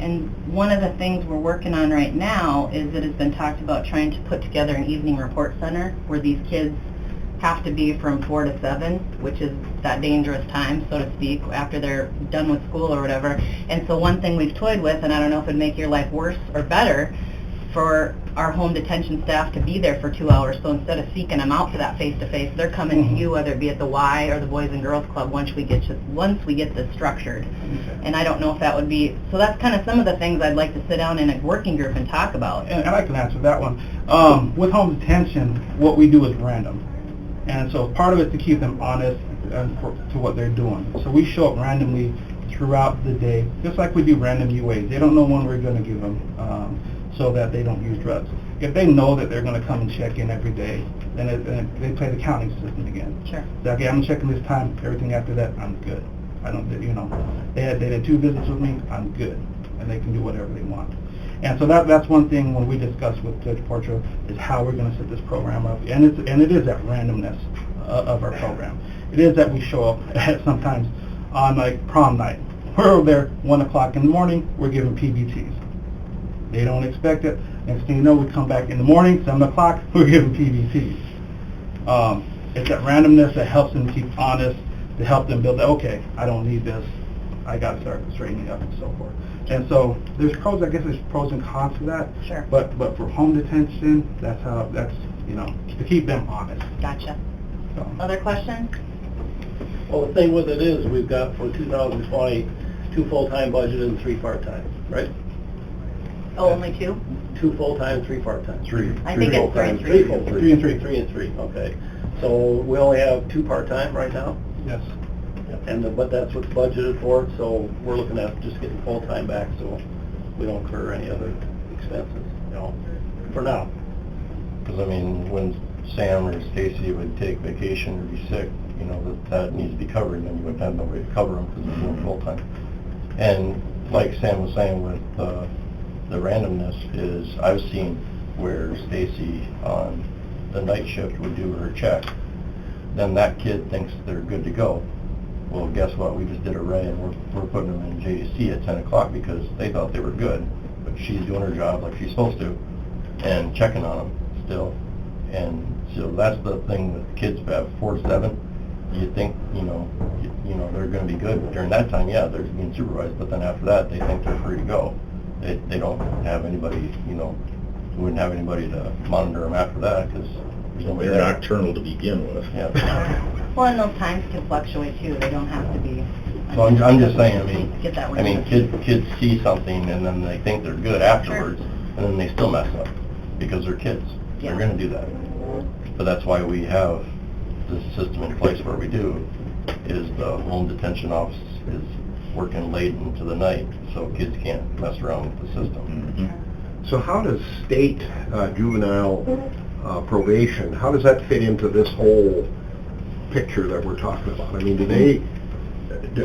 And one of the things we're working on right now is that it's been talked about trying to put together an evening report center where these kids have to be from 4 to 7, which is that dangerous time, so to speak, after they're done with school or whatever. And so one thing we've toyed with, and I don't know if it'd make your life worse or better, for our home detention staff to be there for 2 hours. So instead of seeking them out for that face-to-face, they're coming to you, whether it be at the Y or the Boys and Girls Club, once we get this structured. And I don't know if that would be, so that's kind of some of the things I'd like to sit down in a working group and talk about. And I can answer that one. With home detention, what we do is random. And so part of it is to keep them honest to what they're doing. So we show up randomly throughout the day, just like we do random UAs. They don't know when we're going to give them, so that they don't use drugs. If they know that they're going to come and check in every day, then they play the counting system again. Sure. So, okay, I'm checking this time, everything after that, I'm good. I don't, they had 2 visits with me, I'm good. And they can do whatever they want. And so that's one thing when we discuss with Judge Porcho is how we're going to set this program up. And it is that randomness of our program. It is that we show up at sometimes on like prom night. We're over there 1 o'clock in the morning, we're giving PBTs. They don't expect it. Next thing you know, we come back in the morning, 7 o'clock, we're giving PBTs. It's that randomness that helps them keep honest, to help them build that, okay, I don't need this, I got to start straightening up and so forth. And so there's pros, I guess there's pros and cons to that. Sure. But for home detention, that's to keep them honest. Gotcha. So. Other questions? Well, the thing with it is, we've got for 2020, 2 full-time budgeted and 3 part-time, right? Oh, only 2? 2 full-time, 3 part-time. 3. I think it's 3 and 3. 3 full-time. 3 and 3. 3 and 3, okay. So we only have 2 part-time right now? Yes. But that's what's budgeted for it, so we're looking at just getting full-time back so we don't incur any other expenses, for now. Because, I mean, when Sam or Stacy would take vacation or be sick, that needs to be covered, and then you would have nobody to cover them because they're doing full-time. And like Sam was saying with the randomness is, I've seen where Stacy on the night shift would do her check. Then that kid thinks they're good to go. Well, guess what? We just did a Ray, and we're putting them in JDC at 10 o'clock because they thought they were good. But she's doing her job like she's supposed to and checking on them still. And so that's the thing with kids who have 4 to 7. You think, they're going to be good. During that time, yeah, they're being supervised. But then after that, they think they're free to go. They don't have anybody, wouldn't have anybody to monitor them after that because there's nobody there. They're nocturnal to begin with. Yeah. Well, and those times can fluctuate too. They don't have to be. So I'm just saying, kids see something and then they think they're good afterwards, and then they still mess up because they're kids. Yeah. They're going to do that. But that's why we have this system in place where we do, is the home detention office is working late into the night, so kids can't mess around with the system. Mm-hmm. So how does state juvenile probation, how does that fit into this whole picture that we're talking about? I mean,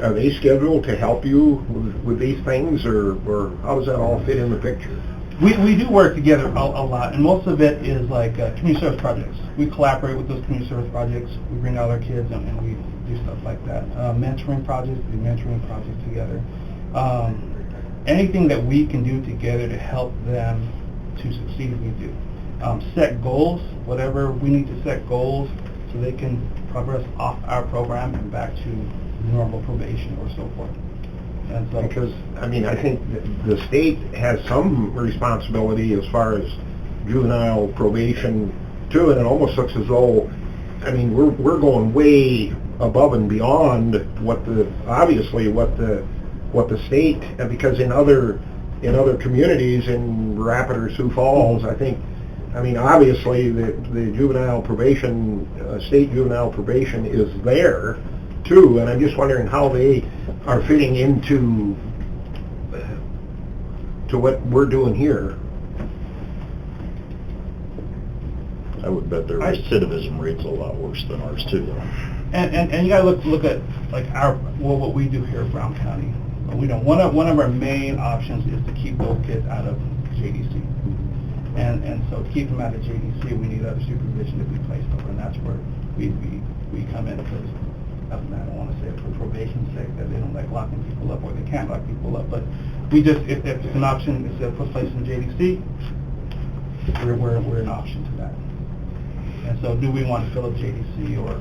are they scheduled to help you with these things, or how does that all fit in the picture? We do work together a lot, and most of it is like community service projects. We collaborate with those community service projects. We bring out our kids and we do stuff like that. Mentoring projects, we do mentoring projects together. Anything that we can do together to help them to succeed, we do. Set goals, whatever we need to set goals so they can progress off our program and back to normal probation or so forth. And so, because, I mean, I think the state has some responsibility as far as juvenile probation too, and it almost looks as though, I mean, we're going way above and beyond what the state, because in other communities in Rapid or Sioux Falls, I think, I mean, obviously the juvenile probation, state juvenile probation is there too, and I'm just wondering how they are fitting into to what we're doing here. I would bet their recidivism rate's a lot worse than ours too, though. And you gotta look at like what we do here in Brown County. We don't. One of our main options is to keep those kids out of JDC. And so to keep them out of JDC, we need other supervision to be placed over, and that's where we come in, because I don't want to say it for probation's sake, that they don't like locking people up or they can't lock people up, but we just, if it's an option, it's a put place in JDC, we're an option to that. And so do we want to fill up JDC or?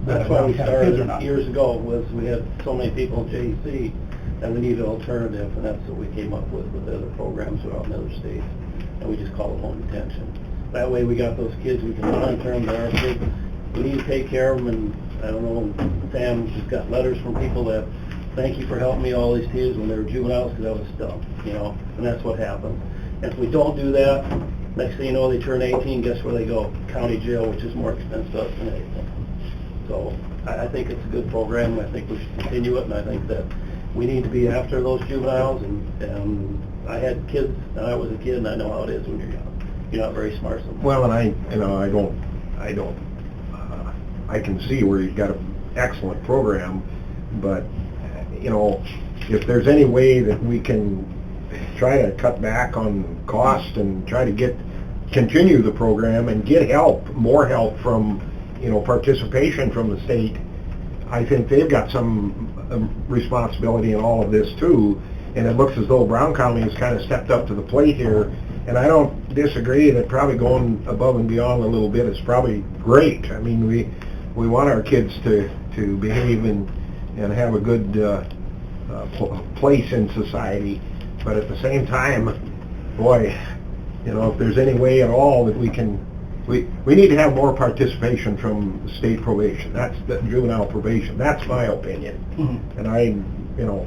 That's why we kids or started not? years ago, was we had so many people in JEC that we needed an alternative, and that's what we came up with the other programs throughout in other states, and we just call it home detention. That way we got those kids, we can monitor them, they're our kids, we need to take care of them, and I don't know, Sam just got letters from people that, thank you for helping me all these kids when they were juveniles, because I was dumb, you know, and that's what happens. And if we don't do that, next thing you know, they turn 18, guess where they go? County jail, which is more expensive to us than anything. So I think it's a good program, and I think we should continue it, and I think that we need to be after those juveniles, and I had kids, and I was a kid, and I know how it is when you're young. You're not very smart sometimes. Well, and I can see where you've got an excellent program, but, you know, if there's any way that we can try to cut back on cost and try to continue the program and get more help from, you know, participation from the state, I think they've got some responsibility in all of this too, and it looks as though Brown County has kind of stepped up to the plate here, and I don't disagree that probably going above and beyond a little bit is probably great. I mean, we want our kids to behave and have a good place in society, but at the same time, boy, you know, if there's any way at all that we need to have more participation from state probation. That's the juvenile probation. That's my opinion. Mm-hmm. And I, you know,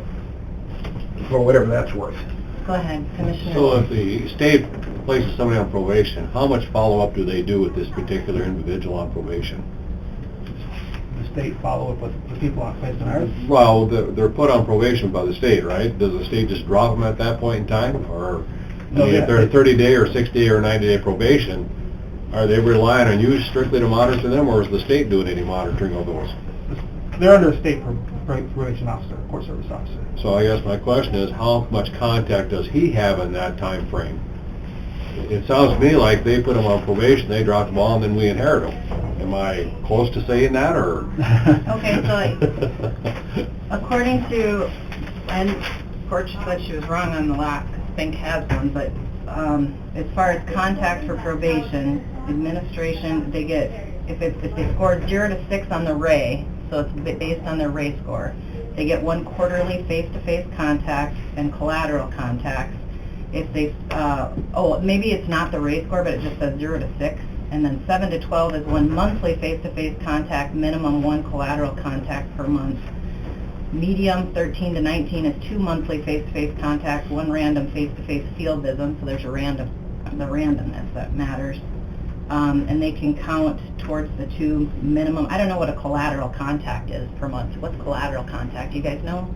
for whatever that's worth. Go ahead, Commissioner. So if the state places somebody on probation, how much follow-up do they do with this particular individual on probation? The state follow up with the people on placed on ours? Well, they're put on probation by the state, right? Does the state just drop them at that point in time? Or if they're 30-day or 60-day or 90-day probation, are they relying on you strictly to monitor them, or is the state doing any monitoring of those? They're under a state probation officer, court service officer. So I guess my question is, how much contact does he have in that time frame? It sounds to me like they put him on probation, they drop the ball, and then we inherit him. Am I close to saying that, or? Okay, so according to, and court said she was wrong on the last, Fink has one, but as far as contact for probation, administration, they get, if they score 0 to 6 on the RAE, so it's based on their RAE score, they get 1 quarterly face-to-face contact and collateral contacts. If they, maybe it's not the RAE score, but it just says 0 to 6, and then 7 to 12 is 1 monthly face-to-face contact, minimum 1 collateral contact per month. Medium, 13 to 19, is 2 monthly face-to-face contacts, 1 random face-to-face field visit, so there's the randomness that matters. And they can count towards the 2 minimum. I don't know what a collateral contact is per month. What's collateral contact? Do you guys know?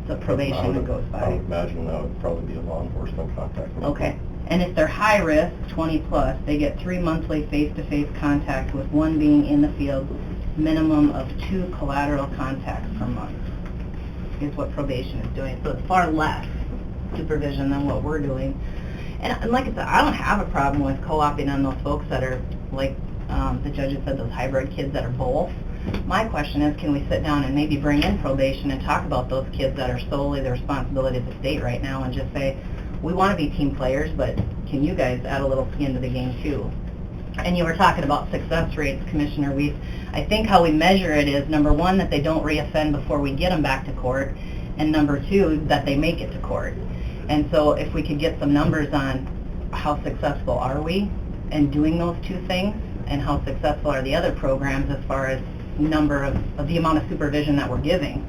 The probation that goes by. I would imagine that would probably be a law enforcement contact. Okay. And if they're high risk, 20 plus, they get 3 monthly face-to-face contacts, with 1 being in the field, minimum of 2 collateral contacts per month is what probation is doing. So it's far less supervision than what we're doing. And like I said, I don't have a problem with co-oping on those folks that are, like the judges said, those hybrid kids that are both. My question is, can we sit down and maybe bring in probation and talk about those kids that are solely the responsibility of the state right now, and just say, we want to be team players, but can you guys add a little skin to the game too? And you were talking about success rates, Commissioner. I think how we measure it is, number 1, that they don't reoffend before we get them back to court, and number 2, that they make it to court. And so if we could get some numbers on how successful are we in doing those 2 things, and how successful are the other programs as far as number of the amount of supervision that we're giving.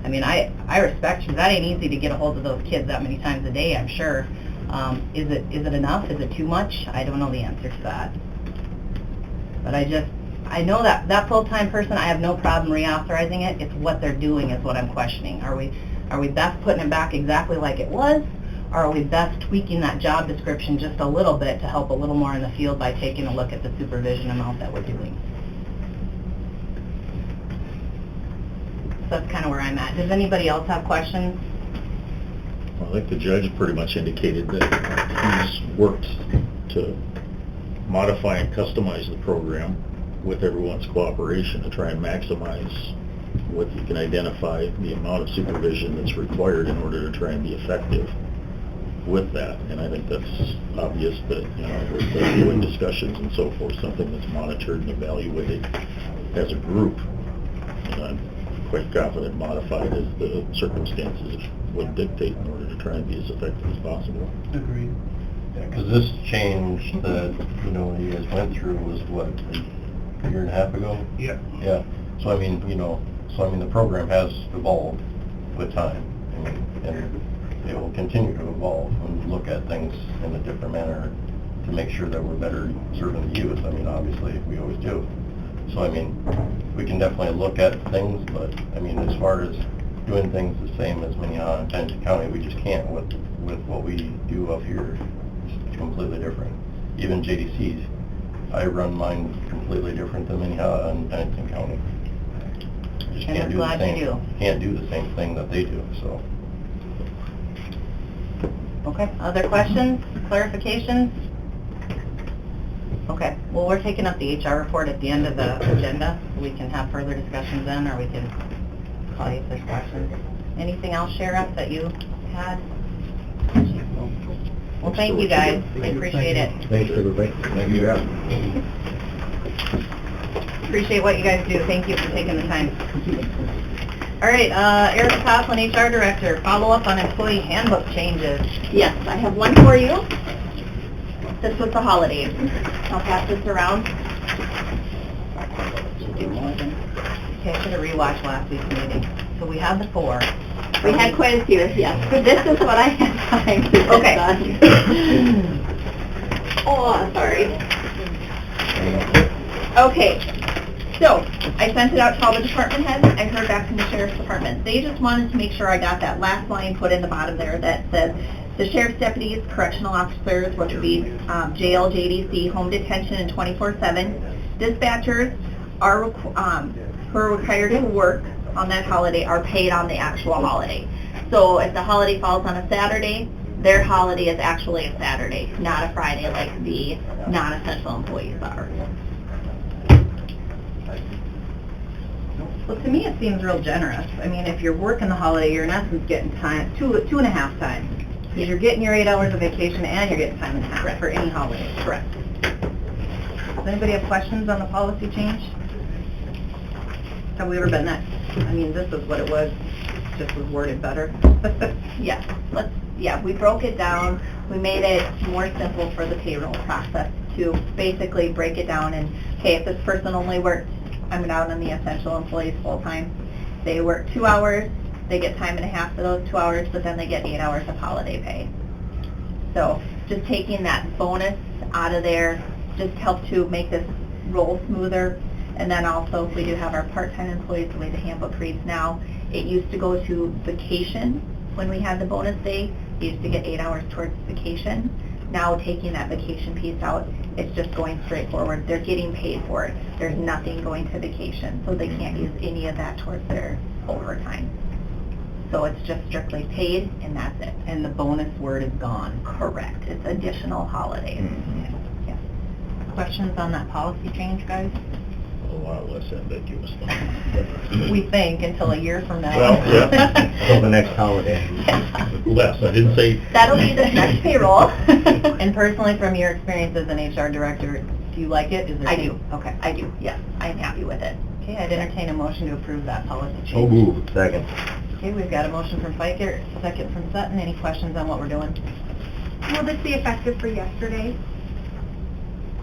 I mean, I respect you. That ain't easy to get a hold of those kids that many times a day, I'm sure. Is it enough? Is it too much? I don't know the answer to that. But I know that full-time person, I have no problem reauthorizing it. It's what they're doing is what I'm questioning. Are we best putting it back exactly like it was? Or are we best tweaking that job description just a little bit to help a little more in the field by taking a look at the supervision amount that we're doing? So that's kind of where I'm at. Does anybody else have questions? Well, I think the judge pretty much indicated that he's worked to modify and customize the program with everyone's cooperation to try and maximize what you can identify, the amount of supervision that's required in order to try and be effective with that. And I think that's obvious that, you know, with the doing discussions and so forth, something that's monitored and evaluated as a group. And I'm quite confident modified as the circumstances would dictate in order to try and be as effective as possible. Agreed. Yeah, because this change that, you know, you guys went through was what, a year and a half ago? Yeah. Yeah. So I mean, you know, the program has evolved with time, and it will continue to evolve and look at things in a different manner to make sure that we're better serving the youth. I mean, obviously, we always do. So I mean, we can definitely look at things, but I mean, as far as doing things the same as Minnehaha and Detention County, we just can't with what we do up here. It's completely different. Even JDC's, I run mine completely different than Minnehaha and Detention County. Just And I'm glad you do. Can't do the same thing that they do, so. Okay, other questions, clarifications? Okay, well, we're taking up the HR report at the end of the agenda. We can have further discussions then, or we can call you if there's questions. Anything else, Sheriff, that you had? Well, thank you, guys. I appreciate it. Thanks, everybody. Thank you. Appreciate what you guys do. Thank you for taking the time. All right, Erica Coughlin, HR Director, follow up on employee handbook changes. Yes, I have one for you. This was the holidays. I'll pass this around. Okay, I should have rewatched last week's meeting. So we have the 4. We had quite a few, yes. This is what I had time to get done. Oh, sorry. Okay, so I sent it out to all the department heads. I heard back from the sheriff's department. They just wanted to make sure I got that last line put in the bottom there that says the sheriff's deputies, correctional officers, which would be jail, JDC, home detention, and 24/7 dispatchers are who are required to work on that holiday are paid on the actual holiday. So if the holiday falls on a Saturday, their holiday is actually a Saturday, not a Friday like the non-essential employees are. Well, to me, it seems real generous. I mean, if you're working the holiday, you're in essence getting time, two and a half time. Because you're getting your 8 hours of vacation and you're getting time and a half for any holiday. Correct. Does anybody have questions on the policy change? Have we ever been that? I mean, this is what it was, just was worded better. Yeah, we broke it down. We made it more simple for the payroll process to basically break it down and, hey, if this person only works, I'm down on the essential employees full-time. They work 2 hours, they get time and a half for those 2 hours, but then they get 8 hours of holiday pay. So just taking that bonus out of there just helped to make this roll smoother. And then also, we do have our part-time employees, the way the handbook reads now. It used to go to vacation when we had the bonus day. They used to get 8 hours towards vacation. Now taking that vacation piece out, it's just going straight forward. They're getting paid for it. There's nothing going to vacation, so they can't use any of that towards their overtime. So it's just strictly paid, and that's it. And the bonus word is gone. Correct. It's additional holidays. Yeah. Questions on that policy change, guys? A lot less ambiguous. We think until a year from now. Well, yeah. Until the next holiday. Less, I didn't say... That'll be the next payroll. And personally, from your experience as an HR director, do you like it? Is there I do. Okay. I do, yes. I'm happy with it. Okay, I'd entertain a motion to approve that policy change. So moved. Second. Okay, we've got a motion from Fikert, second from Sutton. Any questions on what we're doing? Will this be effective for yesterday?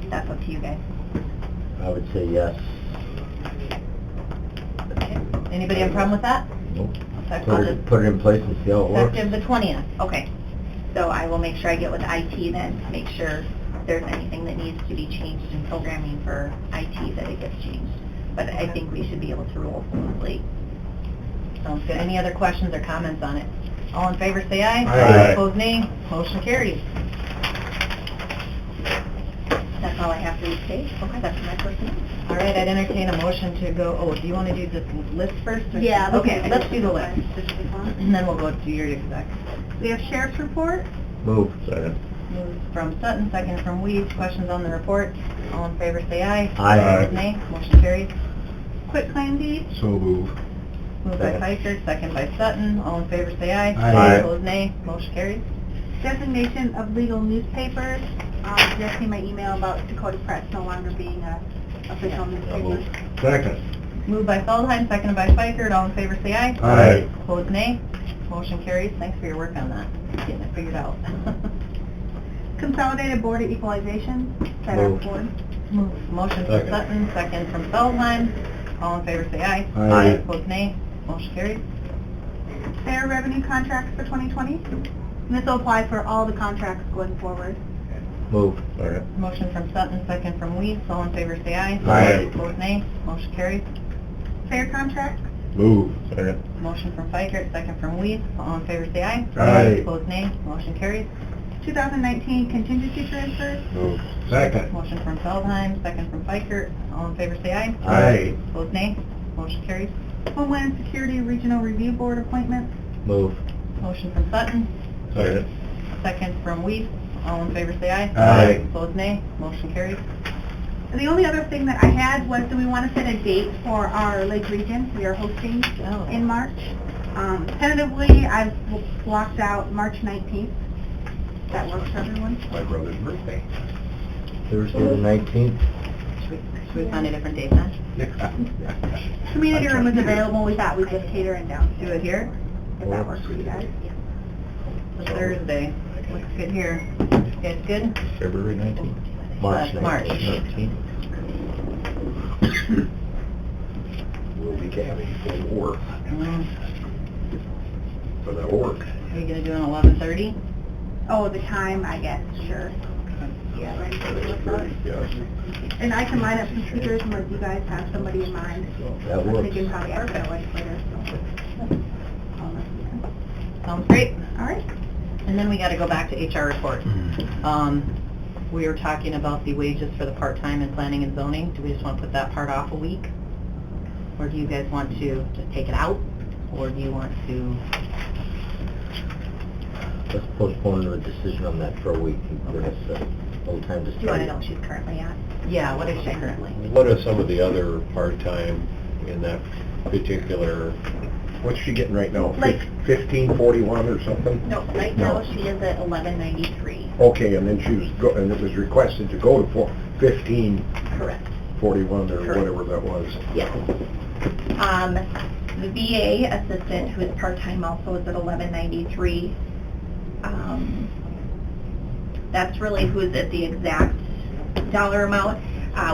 That's up to you guys. I would say yes. Okay. Anybody have a problem with that? Nope. Okay, Put it in place and see how it works. effective the 20th. Okay. So I will make sure I get with IT then, to make sure if there's anything that needs to be changed in programming for IT, that it gets changed. But I think we should be able to roll smoothly. Sounds good. Any other questions or comments on it? All in favor, say aye. Aye. Opposed, nay. Motion carries. That's all I have for you today. Okay. That's my personnel. All right, I'd entertain a motion to go, do you want to do this list first? Or Yeah, Okay, let's do the list. And then we'll go to your exec. We have sheriff's report, Move. Second. Moved from Sutton, second from Weeds. Questions on the report? All in favor say aye. Aye. Opposed, nay. Motion carries. Quick claim deed. So move. Moved by Pikert, second by Sutton. All in favor say aye. Aye. Opposed, nay. Motion carries. Designation of legal newspapers. You guys see my email about Dakota Press no longer being a official newspaper. Second. Moved by Feldheim, seconded by Pikert. All in favor say aye. Aye. Opposed, nay. Motion carries. Thanks for your work on that. Getting it figured out. Consolidated Board of Equalization. Set up Moved. board. Motion from Second. Sutton, second from Feldheim. All in favor say aye. Aye. Opposed, nay. Motion carries. Fair revenue contracts for 2020. And this will apply for all the contracts going forward. Move. Motion from Sutton, second from Weeds. All in favor say aye. Aye. Opposed, nay. Motion carries. Fair contracts. Move. Motion from Fikert, second from Weeds. All in favor say aye. Aye. Opposed, nay. Motion carries. 2019 contingency transfers. Move. Second. Motion from Feldheim, second from Fikert. All in favor say aye. Aye. Opposed, nay. Motion carries. Homeland Security Regional Review Board appointments. Move. Motion from Sutton, Second. second from Weeds. All in favor say aye. Aye. Opposed, nay. Motion carries. And the only other thing that I had was, do we want to set a date for our Lake Region? We are hosting Oh. in March. Tentatively, I've blocked out March 19th. That works for everyone? My brother's birthday. Thursday the 19th. Should we find a different date then? Community room is available. We thought we'd just cater in down. Do it here? If that works for you guys. It's Thursday. Looks good here. You guys good? February 19th. March 19th. March. 19th. We'll be cabby for work. Mm. For that work. Are you gonna do an 11:30? Oh, the time, I guess, sure. Yeah, ready for the Yes. And I can line up some speakers unless you guys have somebody in mind. That I'm works. thinking probably after the legislator, so. Sounds great. All right. And then we gotta go back to HR report. We were talking about the wages for the part-time in planning and zoning. Do we just wanna put that part off a week? Or do you guys want to just take it out? Or do you want to, Let's postpone the decision on that for a week and give us a little time to Do you want to study. know what she's currently at? yeah, what is she currently? What are some of the other part-time in that particular, What's she getting right now? Like- 1541 or something? No, right now she is at 1193. Okay, and then she was, and it was requested to go to 1541 Correct. or Correct. whatever that was. Yes. The VA assistant, who is part-time also, is at 1193. That's really who's at the exact dollar amount.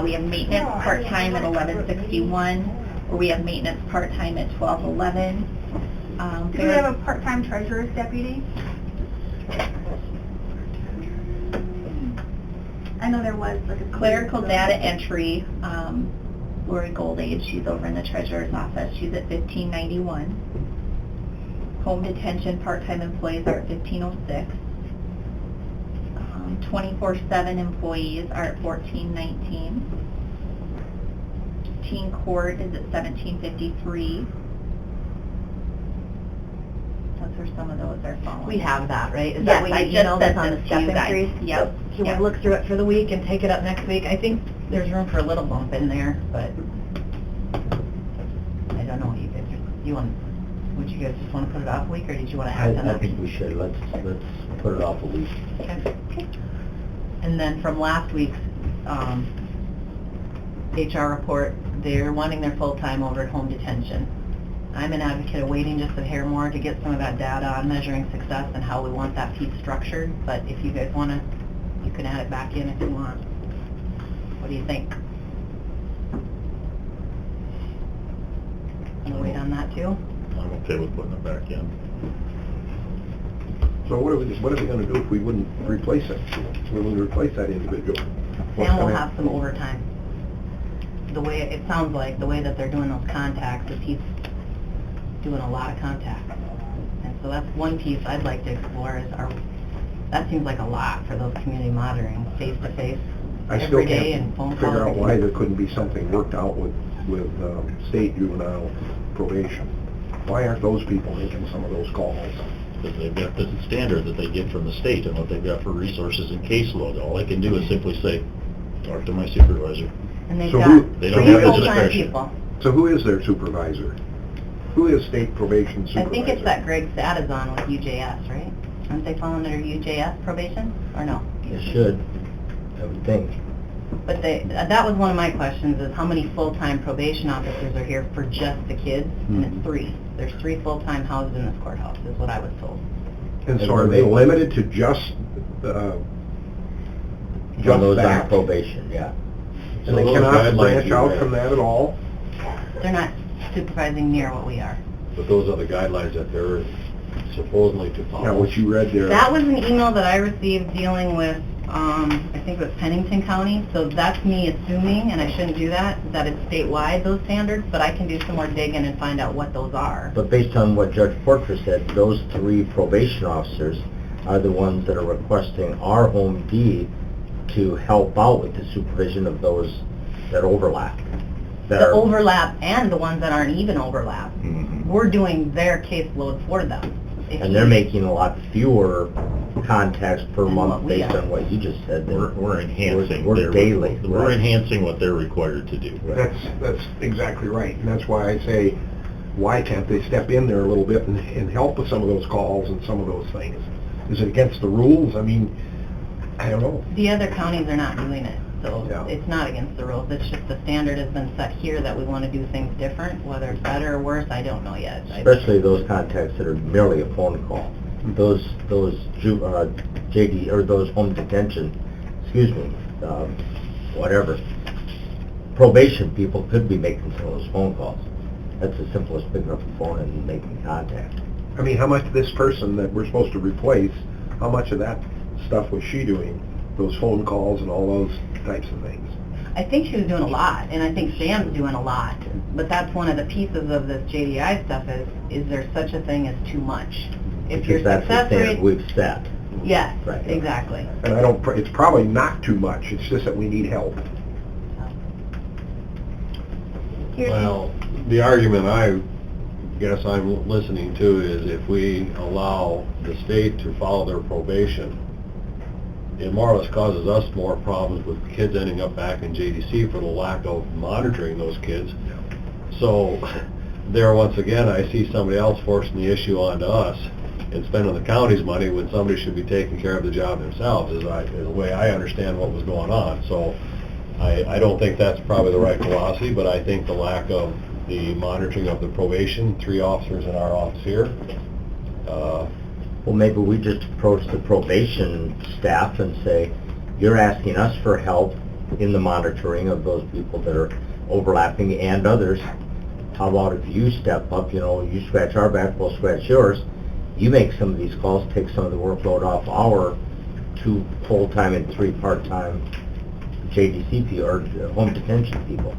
We have maintenance part-time at 1161, or we have maintenance part-time at 1211. Do we have a part-time treasurer's deputy? I know there was like a Clerical data entry, Lori Goldage, she's over in the treasurer's office, she's at 1591. Home detention part-time employees are at 1506. 24/7 employees are at 1419. Teen court is at 1753. That's where some of those are falling. We have that, right? Is Yes, that what I you just emailed sent us on this the to you step guys. increase? Yep. Can Yep. we look through it for the week and take it up next week? I think there's room for a little bump in there, but I don't know what you guys are, would you guys just want to put it off a week, or did you want to add to I that? think we should. Let's put it off a week. Okay. And then from last week's HR report, they're wanting their full-time over at home detention. I'm an advocate of waiting just a hair more to get some of that data on measuring success and how we want that piece structured, but if you guys want to, you can add it back in if you want. What do you think? Want to wait on that too? I'm okay with putting it back in. So what are we gonna do if we wouldn't replace it? We wouldn't replace that individual? What's Sam will gonna- have some overtime. The way, it sounds like, the way that they're doing those contacts is he's doing a lot of contacts. And so that's one piece I'd like to explore is that seems like a lot for those community monitoring, face-to-face, I still every day and phone can't calls. figure out why there couldn't be something worked out with state juvenile probation. Why aren't those people making some of those calls? because they've got the standard that they get from the state and what they've got for resources and caseload. All I can do is simply say, talk to my supervisor. And they've So got who- They don't three have the full-time discretion. people. So who is their supervisor? Who is state probation I supervisor? think it's that Greg Sadazon with UJS, right? Aren't they falling under UJS probation, or no? It should, I would think. But that was one of my questions, is how many full-time probation officers are here for just the kids? And it's 3. There's 3 full-time housed in this courthouse, is what I was told. And so are they limited to just Those on that? probation, yeah. And they So those cannot guidelines branch you out read. from that at all? They're not supervising near what we are. But those are the guidelines that they're supposedly to follow. Now, what you read there. That was an email that I received dealing with, I think it was Pennington County, so that's me assuming, and I shouldn't do that it's statewide, those standards, but I can do some more digging and find out what those are. But based on what Judge Porter said, those 3 probation officers are the ones that are requesting our home D to help out with the supervision of those that overlap. The overlap and the ones that aren't even overlap. We're doing their caseload for them. If And they're you- making a lot fewer contacts per Than month what we based are. on what you just said. We're enhancing. We're their- daily. We're right. enhancing what they're required to do. That's exactly right, and that's why I say, why can't they step in there a little bit and help with some of those calls and some of those things? Is it against the rules? I mean, I don't know. The other counties are not doing it, so Yeah. it's not against the rules. It's just the standard has been set here that we want to do things different. Whether it's better or worse, I don't know yet. Especially those contacts that are merely a phone call. Those JD, or those home detention, whatever. Probation people could be making some of those phone calls. That's the simplest, picking up the phone and making contact. I mean, how much this person that we're supposed to replace, how much of that stuff was she doing? Those phone calls and all those types of things? I think she was doing a lot, and I think Sam's doing a lot. But that's one of the pieces of this JDI stuff is there such a thing as too much? If your Because that's the success standard rate... we've set. Yes, Right. exactly. And it's probably not too much, it's just that we need help. Well, the argument I guess I'm listening to is if we allow the state to follow their probation, it more or less causes us more problems with kids ending up back in JDC for the lack of monitoring those kids. So there, once again, I see somebody else forcing the issue onto us and spending the county's money when somebody should be taking care of the job themselves, is the way I understand what was going on. So I don't think that's probably the right philosophy, but I think the lack of the monitoring of the probation, 3 officers in our office here, Well, maybe we just approach the probation staff and say, you're asking us for help in the monitoring of those people that are overlapping and others. How about if you step up, you scratch our back, we'll scratch yours. You make some of these calls, take some of the workload off our 2 full-time and 3 part-time JDC people, or home detention people.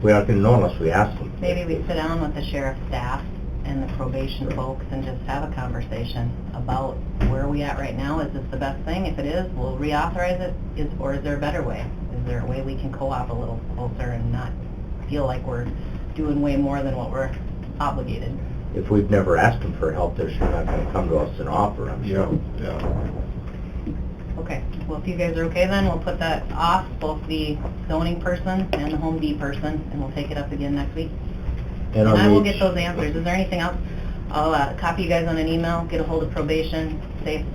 We aren't going to know unless we ask them. Maybe we sit down with the sheriff's staff and the probation folks and just have a conversation about where are we at right now? Is this the best thing? If it is, we'll reauthorize it. Or is there a better way? Is there a way we can co-op a little closer and not feel like we're doing way more than what we're obligated? If we've never asked them for help, they're sure not going to come to us and offer, I'm sure. yeah. Okay, well, if you guys are okay then, we'll put that off, both the zoning person and the home D person, and we'll take it up again next week. And I will get those answers. Is there anything else? I'll copy you guys on an email, get a hold of probation,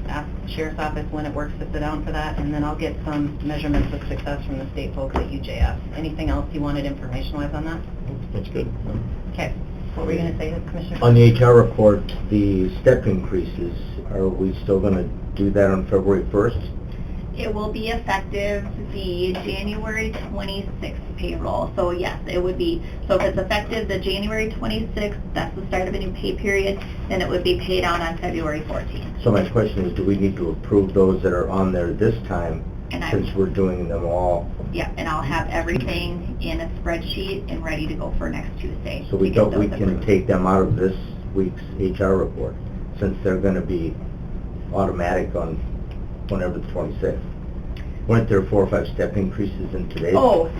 ask the sheriff's office when it works to sit down for that, and then I'll get some measurements of success from the state folks at UJF. Anything else you wanted information-wise on that? That's good. Okay, what were you going to say, Commissioner? On the HR report, the step increases, are we still going to do that on February 1st? It will be effective the January 26th payroll. So yes, it would be, so if it's effective the January 26th, that's the start of a new pay period, then it would be paid out on February 14th. So my question is, do we need to approve those that are on there this time, And since we're doing them all? Yeah, and I'll have everything in a spreadsheet and ready to go for next Tuesday. So to get those we can approved. take them out of this week's HR report, since they're going to be automatic on whenever the 26th. Weren't there 4 or 5 step increases in today's? Oh, Do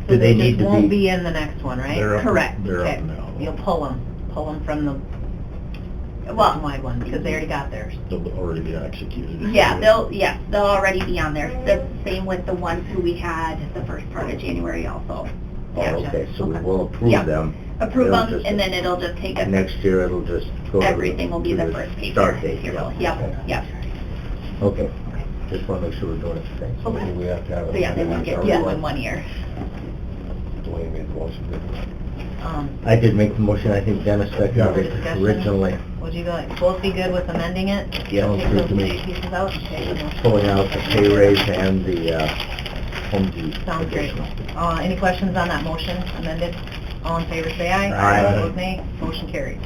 so they they need just to won't be- be in the next one, right? They're up- Correct. they're up Okay. now. You'll pull them from the... Well, wide one, because they already got theirs. They'll already be executed. Yeah, they'll already be on there. The same with the ones who we had the first part of January also. Oh, okay, so we will approve Yeah. them. Approve It'll them, just- and then it'll just take us, Next year, it'll just go to everything will be to the first pay start date. payroll. Okay. Yep. Okay, just want to make sure we're doing it the same. So do we have to have it? So yeah, they won't get two in 1 year. Dwayne made the motion, didn't he? I did make the motion, I think Dennis seconded it Discussion. originally. Would you like, both be good with amending it? Yeah, Take sounds good those to me. three pieces out? Okay. Pulling out the pay raise and the home duty. Sounds great. Any questions on that motion amended? All in favor, say aye. Aye. Opposed, nay. Motion carries.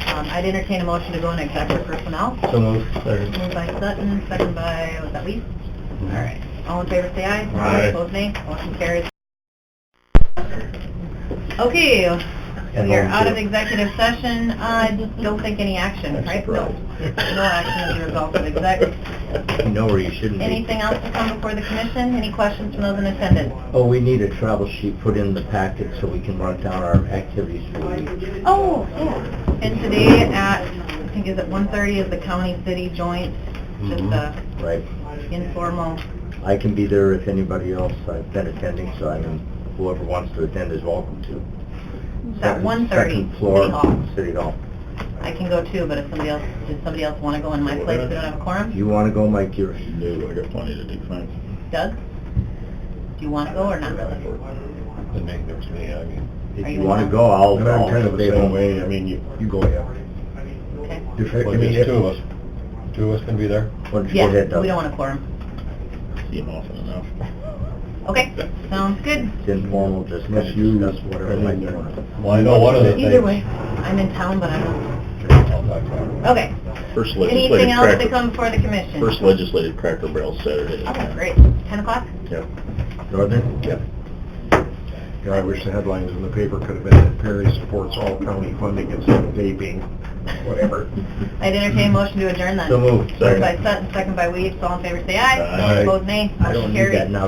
I'd entertain a motion to go into executive personnel. So moved. Moved by Sutton, second by, was that Lee? All right. All in favor, say aye. Aye. Opposed, nay. Motion carries. Okay, And we are home out of too. executive session. I don't think any action, right? No. No action as a result of exec. You know where you shouldn't be. Anything else to come before the commission? Any questions from those in attendance? Oh, we need a travel sheet put in the packet so we can mark down our activities for the week. Oh, yeah. And today at, I think is it 1:30 is the county-city joint, just a Right. informal. I can be there if anybody else, I've been attending, so I mean, whoever wants to attend is welcome to. It's at 1:30, Second floor, City Hall. City Hall. I can go too, but if somebody else, does somebody else want to go in my place? We don't have a quorum? If you want to go, Mike, you're... No, I got plenty to do, fine. Doug? Do you want to go or not really? The name, there's me, I mean. If Are you you want to in go, I'll... And I'm kind of the stay same home. way, I mean, you go ahead. Okay. If it- I Well, mean, there's if- two of us. Two of us can be there? Why don't you go Yeah, ahead, Doug? we don't want a quorum. See him often enough. Okay, sounds good. It's informal, just kind Unless of you- discuss whatever I might mean, be on it. Well, I know one of the things. Either way, I'm in town, but I don't... I'll talk about it. Okay. First Anything legislative else to cracker, come before the commission? first legislative Cracker Barrel Saturday. Okay, great. 10 o'clock? Yep. Northern? Yep. You know, I wish the headlines in the paper could have been that Perry supports all county funding instead of vaping, whatever. I'd entertain a motion to adjourn then. So moved. Moved by Sutton, second by Weeds. All in favor, say aye. Aye. Opposed, nay. I don't Motion need carries. that now.